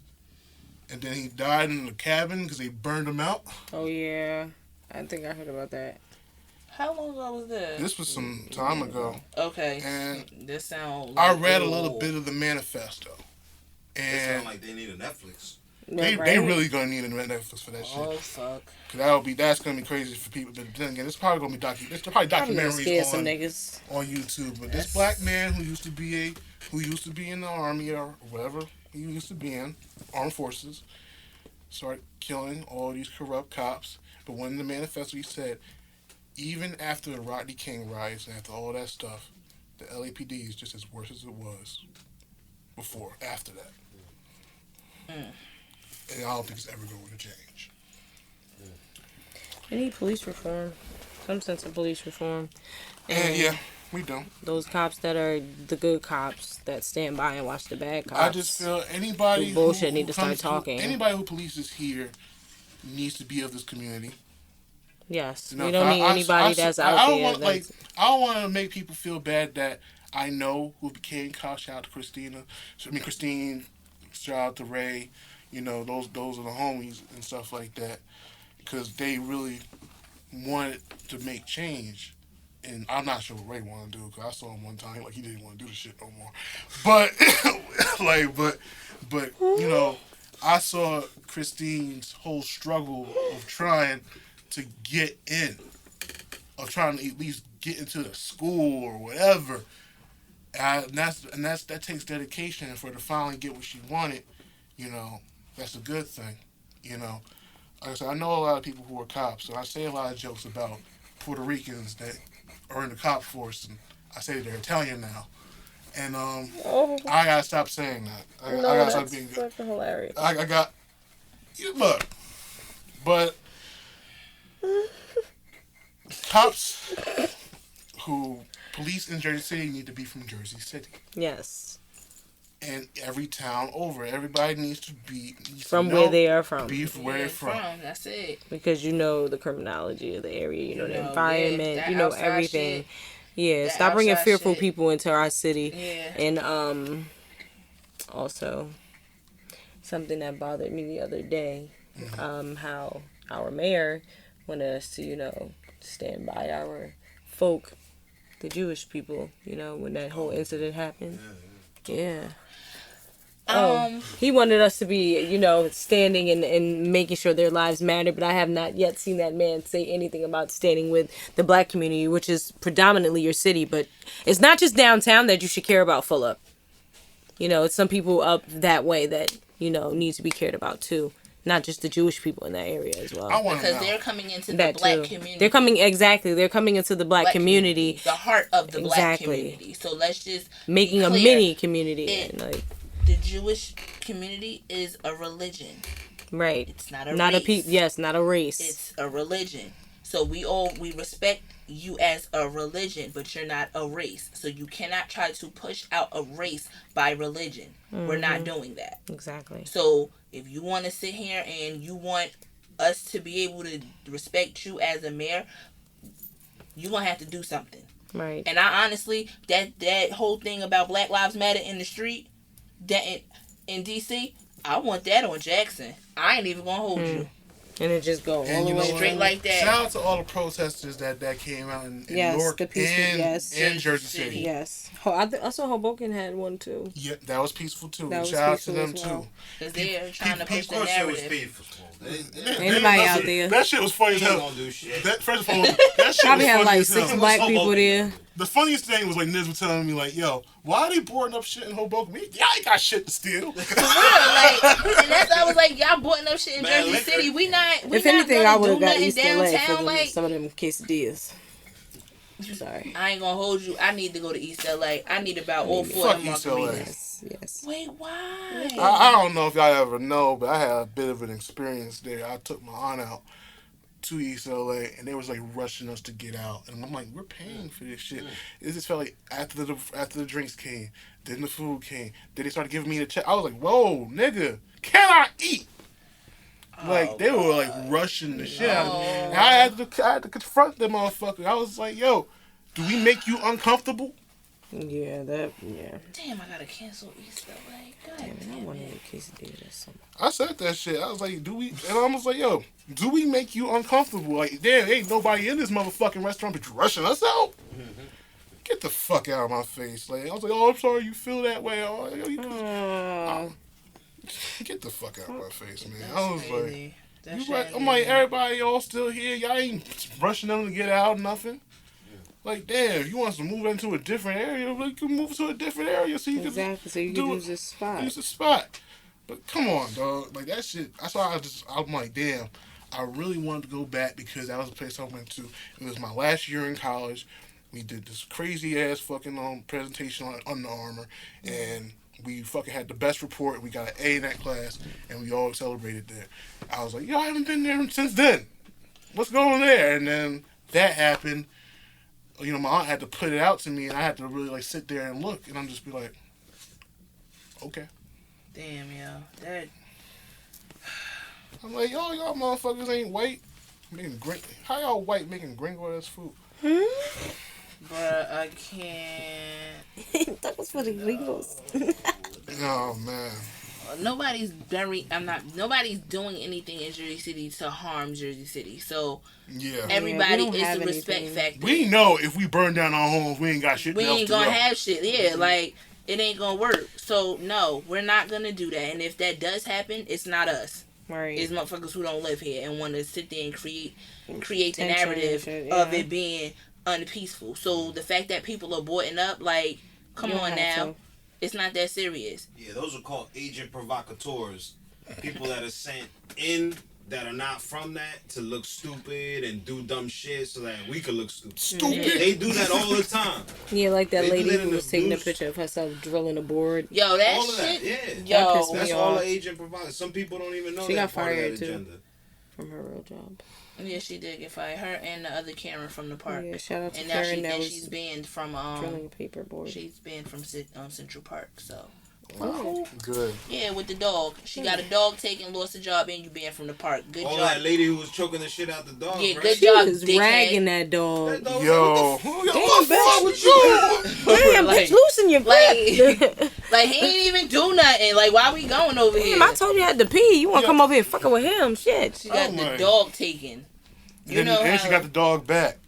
and then he died in the cabin because they burned him out. Oh yeah, I think I heard about that. How long ago was this? This was some time ago. Okay. And this sounds. I read a little bit of the manifesto, and it sounds like they need a Netflix. They really gonna need a Netflix for that shit. Oh fuck. Cause that's gonna be crazy for people. But then again, it's probably gonna be documentaries on YouTube. But this black man who used to be in the army or whatever he used to be in, armed forces, started killing all these corrupt cops. But when the manifesto, he said, even after the Rodney King riots and after all that stuff, the LAPD is just as worse as it was before. After that, and I don't think it's ever going to change. We need police reform, some sense of police reform. And yeah, we don't. Those cops that are the good cops that stand by and watch the bad cops. I just feel anybody bullshit need to start talking. Anybody who polices here needs to be of this community. Yes, we don't need anybody that's out there. I don't want to make people feel bad that I know who became cops. Shout out to Christine. Shout out to Ray. Those are the homies and stuff like that, because they really wanted to make change. And I'm not sure what Ray wanted to do, because I saw him one time he didn't want to do the shit no more. But I saw Christine's whole struggle of trying to get in, of trying to at least get into the school or whatever. And that takes dedication. And for her to finally get what she wanted, that's a good thing. Like I said, I know a lot of people who are cops, so I say a lot of jokes about Puerto Ricans that are in the cop force, and I say they're Italian now. And I gotta stop saying that. I gotta stop being good. Fucking hilarious. I got look, but cops who police in Jersey City need to be from Jersey City. Yes. And every town over, everybody needs to be from where they are from. Be from where they're from. That's it. Because the criminology of the area, the environment, everything. Shit. Yeah, stop bringing fearful people into our city. Yeah. And also something that bothered me the other day, how our mayor wanted us to stand by our folk, the Jewish people, when that whole incident happened. Yeah. He wanted us to be, standing and making sure their lives matter, but I have not yet seen that man say anything about standing with the black community, which is predominantly your city, but it's not just downtown that you should care about full up. It's some people up that way that, need to be cared about too. Not just the Jewish people in that area as well. Because they're coming into the black community. They're coming into the black community. The heart of the black community. So let's just making a mini community. The Jewish community is a religion. Right. It's not a race. Yes, not a race. It's a religion. So we respect you as a religion, but you're not a race. So you cannot try to push out a race by religion. Mm-hmm. We're not doing that. Exactly. So if you want to sit here and you want us to be able to respect you as a mayor, you're going to have to do something. Right. And I honestly, that whole thing about Black Lives Matter in the street, that in D.C., I want that on Jackson. I ain't even gonna hold you. And it just go all the way straight like that. Shout out to all the protesters that came out in Newark and Jersey City. Yes. I saw Hoboken had one too. Yeah, that was peaceful too. Shout out to them too. Because they're trying to push the narrative. Anybody out there? That shit was funny as hell. First of all, that shit probably was had funny like as hell. 6 black people there. The funniest thing was like Niz was telling me like, "Yo, why are they boarding up shit in Hoboken? Y'all ain't got shit to steal." For real, and that's I was like, y'all boarding up shit in Jersey City. We not. If anything, I would have got East LA for like some of them quesadillas. Sorry, I ain't gonna hold you. I need to go to East LA. I need about all 4 of them margaritas. Yes. Wait, why? I don't know if y'all ever know, but I had a bit of an experience there. I took my aunt out to East LA, and they was like rushing us to get out, and I'm like, we're paying for this shit. It just felt like after the drinks came, then the food came, then they started giving me the check. I was like, whoa, nigga, can I eat? Like they were like rushing the shit out of me. And I had to confront them motherfuckers. I was like, yo, do we make you uncomfortable? Yeah. Damn, I gotta cancel East LA. God damn, I wanted a quesadilla or something. I said that shit. I was like, do we? And I was like, yo, do we make you uncomfortable? Like, damn, ain't nobody in this motherfucking restaurant, but you rushing us out? Mm-hmm. Get the fuck out of my face. Like, I was like, oh, I'm sorry you feel that way. Get the fuck out of my face, man. I was crazy. Like, you right? I'm like, everybody, y'all still here? Y'all ain't rushing them to get out, nothing. Like, damn, if you want us to move into a different area, we can move to a different area so you can use this spot. Use the spot. But come on, dog. Like, that shit, that's why I'm like, damn, I really wanted to go back because that was the place I went to. It was my last year in college. We did this crazy-ass fucking presentation on Under Armour, and we fucking had the best report. We got an A in that class, and we all celebrated there. I was like, yo, I haven't been there since then. What's going on there? And then that happened. You know, my aunt had to put it out to me, and I had to really, like, sit there and look, and I'm just be like, okay. Damn, yo. That... I'm like, y'all motherfuckers ain't white. How y'all white making gringo-ass food? Bruh, I can't... That was for the gringos. Oh, man. Nobody's doing anything in Jersey City to harm Jersey City. So everybody is the respect factor. We know if we burn down our homes, we ain't got shit. We ain't gonna have shit. Yeah, like it ain't gonna work. So no, we're not gonna do that. And if that does happen, it's not us. Right. It's motherfuckers who don't live here and want to sit there and create the narrative of it being unpeaceful. So the fact that people are boarding up, like, come on now. It's not that serious. Yeah, those are called agent provocateurs. People that are sent in that are not from that to look stupid and do dumb shit so that we could look stupid. They do that all the time. Yeah, like that lady who was taking a picture of herself drilling a board. Yo, that all shit. That, yeah. Yo, that's all the agent provocateurs. Some people don't even know she that got part fired of that agenda. From her real job. Yeah, she did get fired. Her and the other Karen from the park. Yeah, shout out to and Karen. now she's banned from drilling a paper board. She's banned from Central Park. So. Wow. Good. Yeah, with the dog. She got a dog taken, lost a job, and you banned from the park. Good job. That lady who was choking the shit out the dog. Yeah, right? good job. She was ragging that dog. Yo, damn, bitch, loosen your grip. Like he ain't even do nothing. Like why we going over here? I told you I had to pee. You want to come over here fucking with him? Shit. She got the dog taken. And she got the dog back.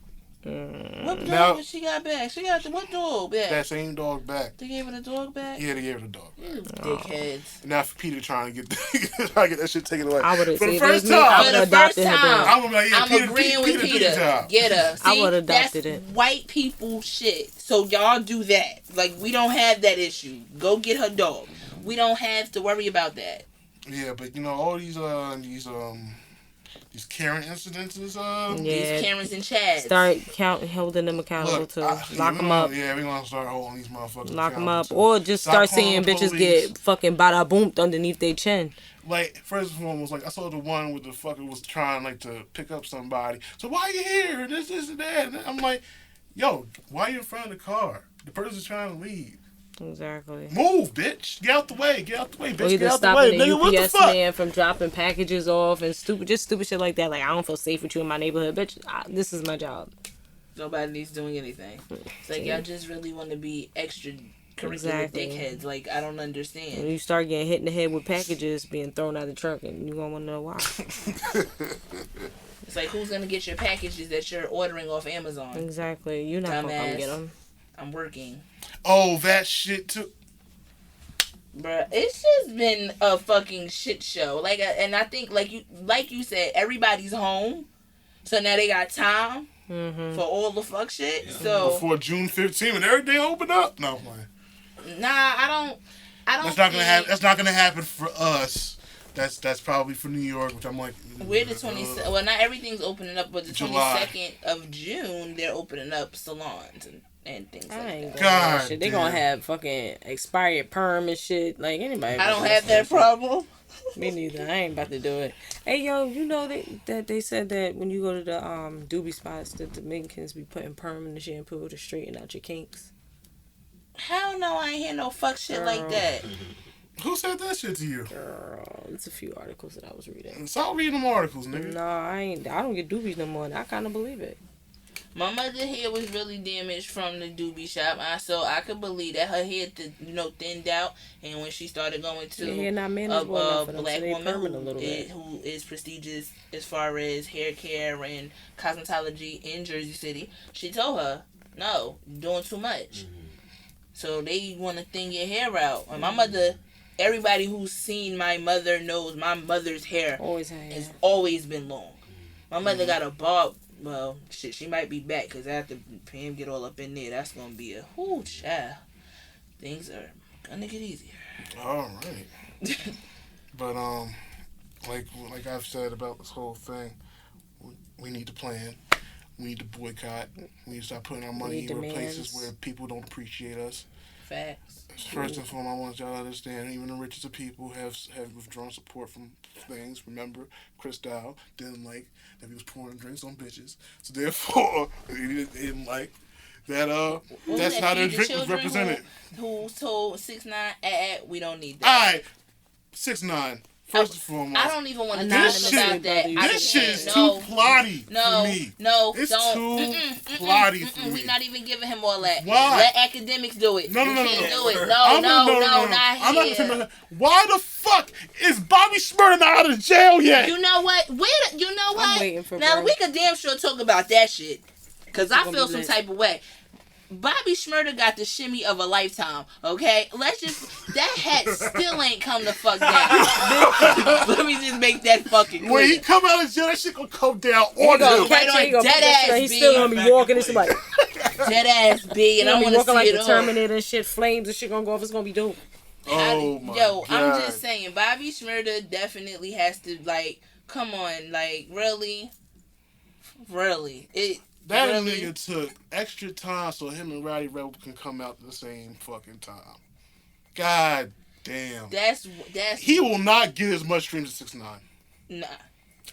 What dog Now- did she got back? She got what dog back? That same dog back. They gave her the dog back? Yeah, they gave her the dog back. You dickheads. Now for Peter trying to get that shit taken away. I would have For the said first I would time. For the have first adopted her. time. dog. I'm gonna be like, yeah, I'm agreeing with Peter. job. Get her. I See, would've that's adopted it. white people shit. So y'all do that. Like, we don't have that issue. Go get her dog. We don't have to worry about that. Yeah, but you know all these Karen incidences. These Karens and Chads. Start holding them accountable too. Lock them up. Yeah, we gonna start holding these motherfuckers. Lock them up, too. or just Stop start seeing calling the bitches police. get fucking bada boomed underneath their chin. Like, first and foremost, like, I saw the one where the fucker was trying, like, to pick up somebody. So, why you here? This, and that. And I'm like, yo, why you in front of the car? The person's trying to leave. Exactly. Move, bitch. Get out the way. Get out the way, Or bitch. either Get out the way. stopping the Nigga, what the UPS fuck? man from dropping packages off and stupid shit like that. Like, I don't feel safe with you in my neighborhood, bitch. This is my job. Nobody needs doing anything. It's like, y'all just really want to be extra curricular Exactly. dickheads. Like, I don't When understand. you start getting hit in the head with packages being thrown out of the truck, and you gonna want to know why. It's like, who's going to get your packages that you're ordering off Amazon? Exactly. You're not gonna come Dumbass. get them. I'm working. Oh, that shit, too. Bruh, it's just been a fucking shit show. Like, and I think, like you said, everybody's home, so now they got time for all the fuck shit. Yeah. So Before June 15th when everything opened up. No, I'm playing. nah, I don't. That's not gonna happen. That's not gonna happen for us. That's probably for New York, which I'm like. We're the 27th. Well, not everything's opening up, but the July. 22nd of June, they're opening up salons and things I like ain't that. gonna God do that shit. They gonna damn. have fucking expired perm and shit. Like anybody. I don't have that problem. Me neither. I ain't about to do it. Hey yo, you know that they said that when you go to the doobie spots that the Dominicans be putting perm in the shampoo to straighten out your kinks. Hell no, I ain't hear no fuck shit like that. Who said that shit to you? Girl, it's a few articles that I was reading. Stop reading them articles, nigga. No, I don't get doobies no more, and I kind of believe it. My mother hair was really damaged from the doobie shop, so I could believe that her hair, thinned out, and when she started going to Your hair not a manageable enough for them, black so they woman perming a little bit. who is prestigious as far as hair care and cosmetology in Jersey City, she told her, no, you're doing too much. So they want to thin your hair out. And my mother, everybody who's seen my mother knows my mother's hair Always had. has always been long. My mother got a bob. Well, shit, she might be back because after him get all up in there, that's gonna be a whoo child. Things are gonna get easier. All right. But like I've said about this whole thing, we need to plan. We need to boycott. We need to start putting our money in places where people don't appreciate us. Facts. First and foremost, I want y'all to understand, even the richest of people have withdrawn support from things. Remember, Chris Dow didn't like that he was pouring drinks on bitches. So therefore, he didn't like that. That's how their drink was represented. Who told 6ix9ine, we don't need All that. right, 6ix9ine. First and foremost, I don't even want to This talk about shit- that. this shit is too no, plotty no, for me. no, It's don't. too plotty for me. We're not even giving him all that. Why? Let academics do it. No, We no, no, can't no. do it. I'm No, not not gonna here. say nothing. Why the fuck is Bobby Smurda not out of jail yet? You know what? You know what? waiting for now bro. we could damn sure talk about that shit. Cause I gonna feel be some lit. type of way. Bobby Shmurda got the shimmy of a lifetime, okay? Let's just... That hat still ain't come the fuck down. Let me just make that fucking clear. When he come out of jail, that shit gonna come down on gonna him. right on He gonna put dead that shit on, ass he's still B. gonna be walking. It's like Dead ass B, and I gonna want be to walking see like it the all. Terminator and shit. Flames and shit gonna go off. It's gonna be dope. Oh my Yo, God. I'm just saying, Bobby Shmurda definitely has to, like, come on, like, really? That really? nigga took extra time so him and Rowdy Rebel can come out at the same fucking time. God damn. That's He will not get as much streams as 6ix9ine. nah.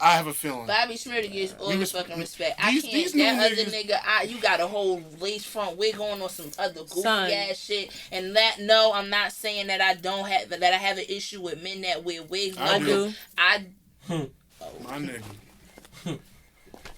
I have a feeling. Bobby Shmurda gets all the fucking respect. these I can't. new That other niggas- nigga, you got a whole lace front wig on or some other goofy Son. ass shit. And that, no, I'm not saying that I don't have that. I have an issue with men that wear wigs. I do. My nigga.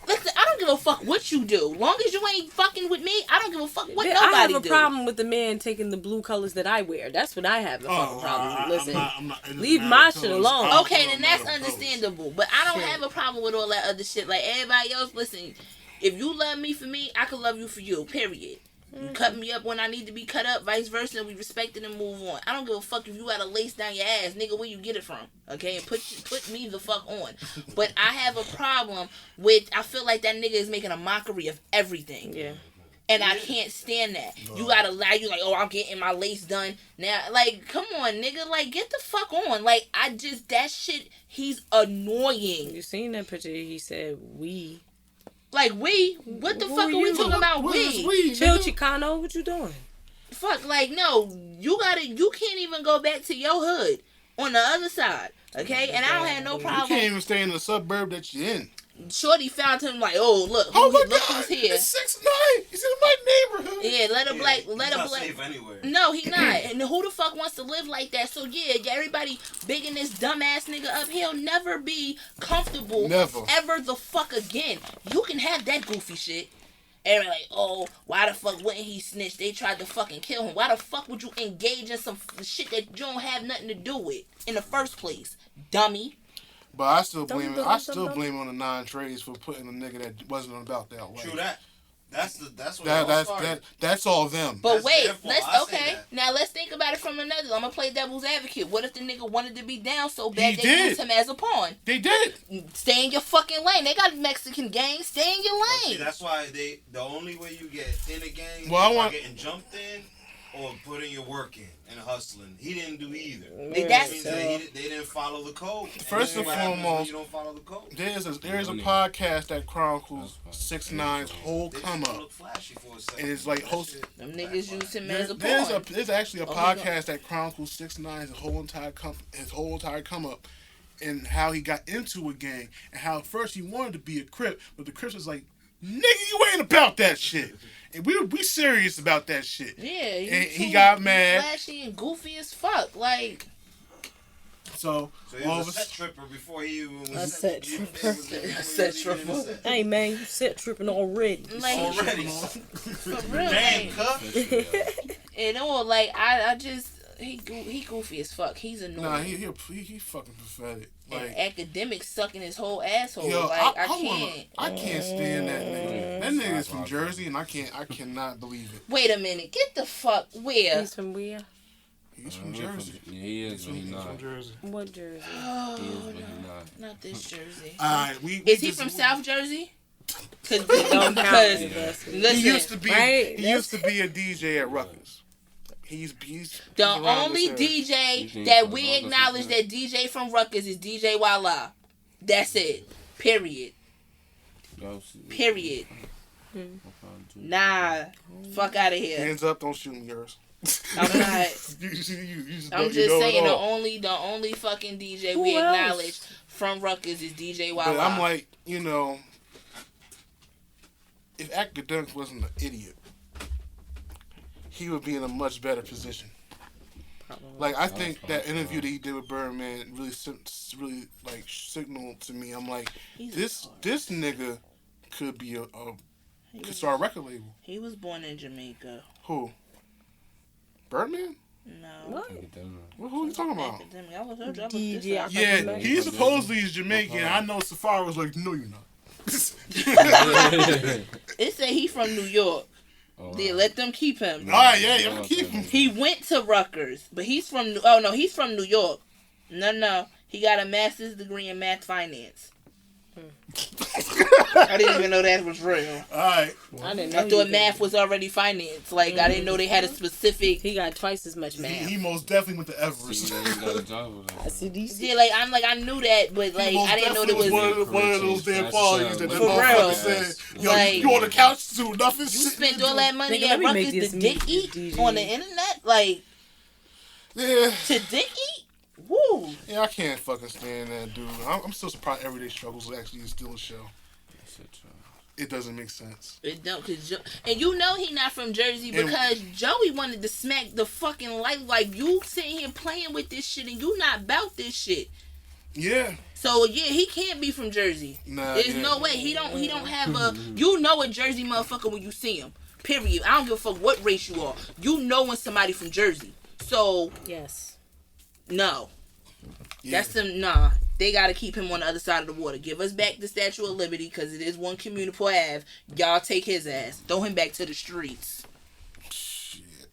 Listen, I don't give a fuck what you do. Long as you ain't fucking with me, I don't give a fuck what I nobody have a do. problem with the man taking the blue colors that I wear. That's what I have a fucking problem with. Listen, I'm not, leave my shit alone. Okay, then that's understandable. But I don't have a problem with all that other shit. Like everybody else, listen, If you love me for me, I can love you for you. Period. You cut me up when I need to be cut up, vice versa, and we respect it and move on. I don't give a fuck if you got a lace down your ass, nigga, where you get it from, okay? And put me the fuck on. But I have a problem with, I feel like that nigga is making a mockery of everything. Yeah. And I can't stand that. You gotta lie, you like, oh, I'm getting my lace done. Now, like, come on, nigga, like, get the fuck on. Like, that shit, he's annoying. You seen that picture? He said, we. Like, we? What the fuck are we talking about, we? Chill, Chicano, what you doing? Fuck, like, no, you can't even go back to your hood on the other side, okay? And I don't have no problem. You can't even stay in the suburb that you're in. Shorty found him like, oh, look, who's here. It's 6'9". He's in my neighborhood. Yeah, let a black. Not safe anywhere. No, he not. And who the fuck wants to live like that? So yeah, everybody bigging this dumbass nigga up. He'll never be comfortable. Never. Ever the fuck again. You can have that goofy shit. Everybody like, oh, why the fuck wouldn't he snitch? They tried to fucking kill him. Why the fuck would you engage in some shit that you don't have nothing to do with in the first place, dummy? But I still blame him on the non-trades for putting a nigga that wasn't about that way. True that. That's all them. But wait, let's think about it from another. I'm gonna play devil's advocate. What if the nigga wanted to be down so bad they used him as a pawn? They did. Stay in your fucking lane. They got Mexican gangs. Stay in your lane. See, that's why the only way you get in a gang is by getting jumped in or putting your work in and hustling. He didn't do either. They didn't follow the code. First and foremost, you don't follow the code. There's a podcast that chronicles 6ix9ine's whole come up, and it's like hosted. Them niggas use him as a pawn. There's actually a podcast that chronicles 6ix9ine's whole entire come up, and how he got into a gang, and how at first he wanted to be a Crip, but the Crips was like, nigga, you ain't about that shit. And we serious about that shit. Yeah, and he got mad. Flashy and goofy as fuck. Like, so he was a set tripper before he even was a set tripper. A set tripper. Hey man, you set tripping already. Like, for real, damn, cuff. And all, like, I just he goofy as fuck. He's annoying. Nah, he fucking pathetic. Like, academics sucking his whole asshole. Yo, like, I can't stand that nigga. That nigga is from Jersey, and I cannot believe it. Wait a minute, get the fuck where? He's from where? He's from Jersey. Yeah, he is, but he's not. From Jersey. What Jersey? Oh, he is, but he's not. Not this Jersey. Is he from South Jersey? Because listen, he used to be a DJ at Rutgers. He's the only DJ that we acknowledge that DJ from Rutgers is DJ Walla. That's it. Period. Period. Nah. Fuck out of here. Hands up, don't shoot me, yours. I'm not. I'm just saying the only fucking DJ we acknowledge from Rutgers is DJ Walla. But I'm like, if Academics wasn't an idiot, he would be in a much better position. Like, I think that interview that he did with Birdman really like signaled to me. I'm like, this nigga could be could start a record label. He was born in Jamaica. Who? Birdman? No. What? Who are you talking about? DJ. Yeah, he supposedly is Jamaican. I know Safari was like, no, you're not. It said he from New York. Yeah, let them keep him. All right, yeah, I'm gonna keep him. He went to Rutgers, but he's from he's from New York. No, he got a master's degree in math finance. I didn't even know that was real. All right, I thought math was already finance. Like, I didn't know they had a specific. He got twice as much math. He most definitely went to Everest. Yeah, like I knew that, but like I didn't know there was one of those damn qualities that for real said, yo, like, you on the couch too, nothing. You spent all that money at Rutgers to dick eat on the internet, like to dick eat. Woo. Yeah, I can't fucking stand that dude. I'm still surprised Everyday Struggles actually is still a show. It doesn't make sense. It don't, and he not from Jersey because Joey wanted to smack the fucking life. Like, you sitting here playing with this shit and you not about this shit. Yeah. So yeah, he can't be from Jersey. Nah, there's no way. He don't have a. A Jersey motherfucker when you see him. Period. I don't give a fuck what race you are. When somebody from Jersey. So yes. No. Yeah. That's them. Nah. they got to keep him on the other side of the water. Give us back the Statue of Liberty, because it is one Communipaw Ave. Y'all take his ass. Throw him back to the streets. Shit.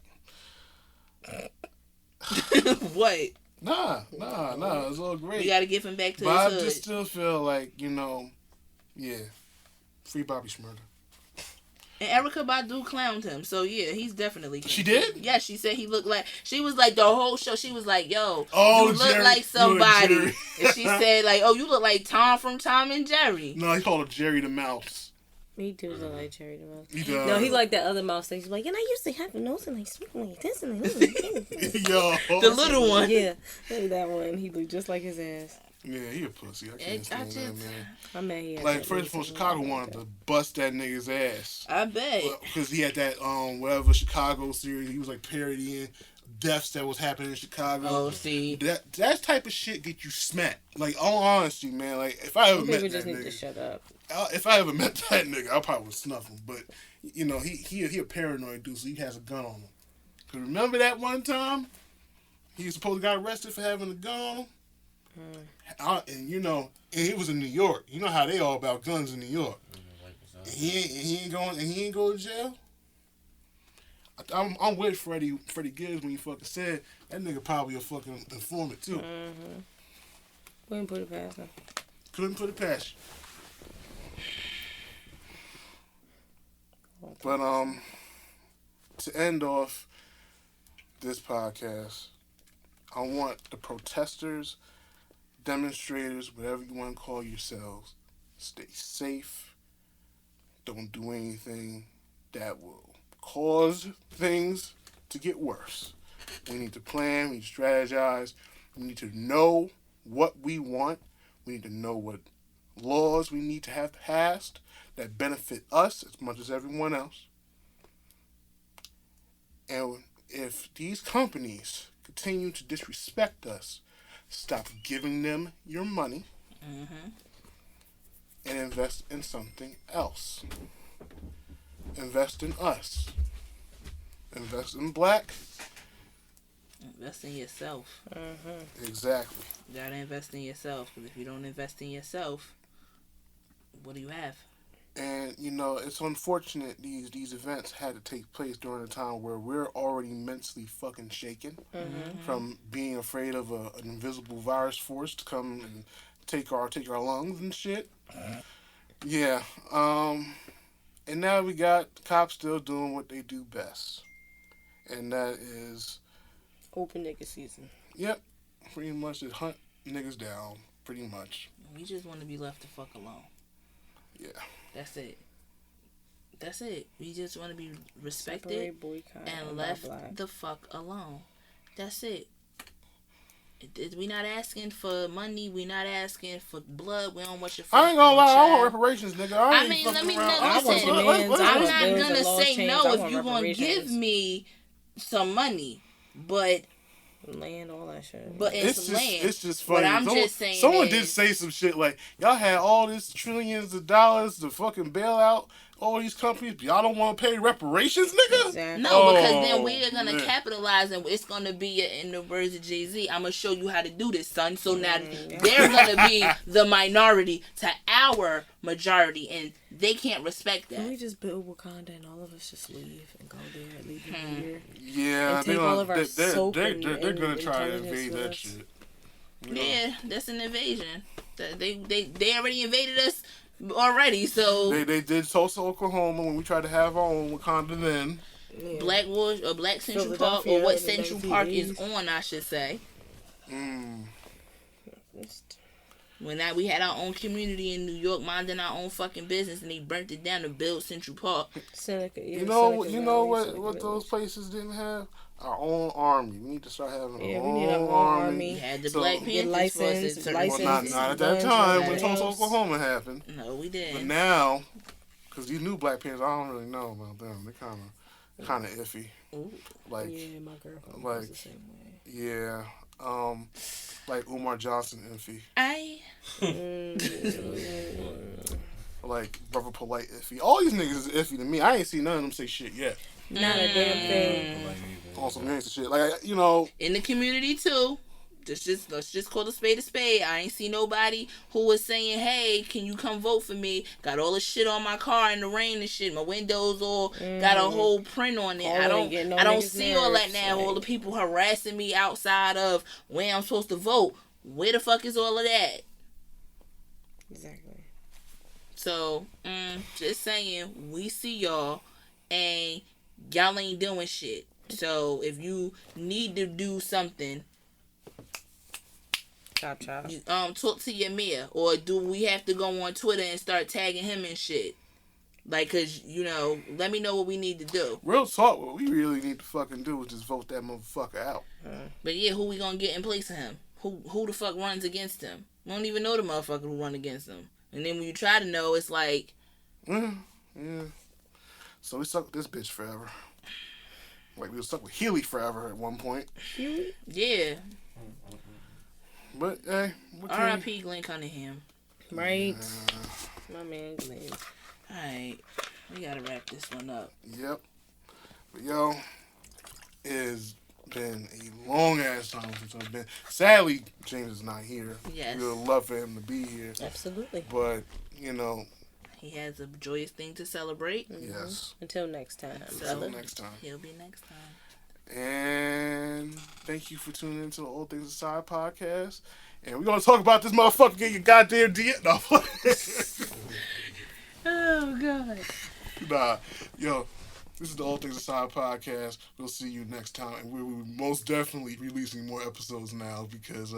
What? Nah. It's all great. We got to give him back to but his I hood. just still feel like, yeah, free Bobby Shmurda. And Erykah Badu clowned him, so yeah, he's definitely. She did? Yeah, she said he looked like. She was like the whole show. She was like, "Yo, Oh, you look Jerry, like somebody," Jerry. and she said like, "Oh, you look like Tom from Tom and Jerry." No, he called him Jerry the Mouse. He do look like Cherry the Mouse. He does. No, he like that other mouse thing. He's like, I used to have a nose and like smoking like this and like Yo. The little one. Yeah, that one. He looked just like his ass. Yeah, he a pussy. I can't stand that, man. I'm mad he had Like, that first from nose. Chicago wanted to bust that nigga's ass. I bet. Because he had that, whatever Chicago series. He was, like, parodying deaths that was happening in Chicago. Oh, see. That type of shit get you smacked. Like, all honesty, man. Like, if I ever met People that just need to nigga, shut up. if I ever met that nigga, I probably would snuff him. But, he a paranoid dude, so he has a gun on him. Because remember that one time? He was supposed to got arrested for having a gun on him? And he was in New York. You know how they all about guns in New York. And he ain't going to jail. I'm with Freddie Gibbs when he fucking said that nigga probably a fucking informant too. Wouldn't put it past him. Couldn't put it past you. But to end off this podcast, I want the protesters, demonstrators, whatever you want to call yourselves, stay safe. Don't do anything that will cause things to get worse. We need to plan, we need to strategize, we need to know what we want, we need to know what laws we need to have passed that benefit us as much as everyone else. And if these companies continue to disrespect us, stop giving them your money and invest in something else. Invest in us. Invest in black. Invest in yourself. Exactly. You gotta invest in yourself, because if you don't invest in yourself, what do you have? And, it's unfortunate these events had to take place during a time where we're already mentally fucking shaken from being afraid of an invisible virus force to come and take our lungs and shit. Yeah. And now we got cops still doing what they do best. And that is... Open nigga season. Yep. Pretty much just hunt niggas down. Pretty much. We just want to be left the fuck alone. Yeah. That's it. We just want to be respected Separate, boycott, and blah, left blah. the fuck alone. That's it. We not asking for money. We not asking for blood. We don't want your. I ain't gonna lie. I child. want reparations, nigga. I ain't fucking around. I want listen. demands, I I'm want not bills gonna and laws say changed. no I if want you gonna give reparations. me some money, but Land, all that shit. it's land. It's just funny. But I'm just saying. Someone did say some shit like, y'all had all this trillions of dollars to fucking bail out all these companies, but y'all don't want to pay reparations, nigga? Exactly. No, because then we are gonna man. capitalize, and it's gonna be, in the words of Jay-Z, I'm gonna show you how to do this, son. So now they're gonna be the minority to our majority, and they can't respect Can we that. just build Wakanda and all of us just leave and go there, leave it here? Yeah, And take all of our soap they're and gonna try to intelligence invade with that us. shit. Yeah, that's an invasion. They already invaded us already, so They did Tulsa, Oklahoma when we tried to have our own Wakanda then. Yeah. Black Wars or Black Central Park, Philadelphia or what in the Central Park is 1980s. on, I should say. It's- When we had our own community in New York, minding our own fucking business, and they burnt it down to build Central Park. Seneca, yeah, You know Seneca Valley, Seneca what those Village. places didn't have? Our own army. We need to start having Yeah, our we need our own own army. We had the So- Black Get Panthers for us licensed, at certain Well, licensed. not at that guns, time when everything Tulsa, else. Oklahoma happened. No, we But didn't. now, because these new Black Panthers, I don't really know about them. They're kind of iffy. Ooh. Like, Yeah, my girlfriend like- was the same way. yeah, like Umar Johnson iffy, like Brother Polite iffy. All these niggas is iffy to me. I ain't seen none of them say shit yet. Not a damn thing. On some gangster shit, like In the community too. Let's just call a spade a spade. I ain't see nobody who was saying, "Hey, can you come vote for me?" Got all the shit on my car in the rain and shit. My windows all got a whole print on it. I don't see all that now. All the people harassing me outside of where I'm supposed to vote. Where the fuck is all of that? Exactly. So, just saying, we see y'all and y'all ain't doing shit. So if you need to do something, Chop. talk to your mayor, or do we have to go on Twitter and start tagging him and shit? Like, cause let me know what we need to do. Real talk, what we really need to fucking do is just vote that motherfucker out. But yeah, who we gonna get in place of him? Who the fuck runs against him? We don't even know the motherfucker who run against him. And then when you try to know, it's like, yeah. So we stuck with this bitch forever. Like, we were stuck with Healy forever at one point. Yeah. But, hey. R.I.P. Glenn Cunningham. Right. My man Glenn. Alright. We gotta wrap this one up. Yep. But, yo, it has been a long-ass time since I've been... Sadly, James is not here. Yes. We would love for him to be here. Absolutely. But, he has a joyous thing to celebrate. Yes. Until next time. Until next time. He'll be next time. And thank you for tuning into the All Things Aside podcast. And we're going to talk about this motherfucker getting your goddamn DM. No. Oh, God. Nah. Yo, this is the All Things Aside podcast. We'll see you next time. And we will most definitely releasing more episodes now because...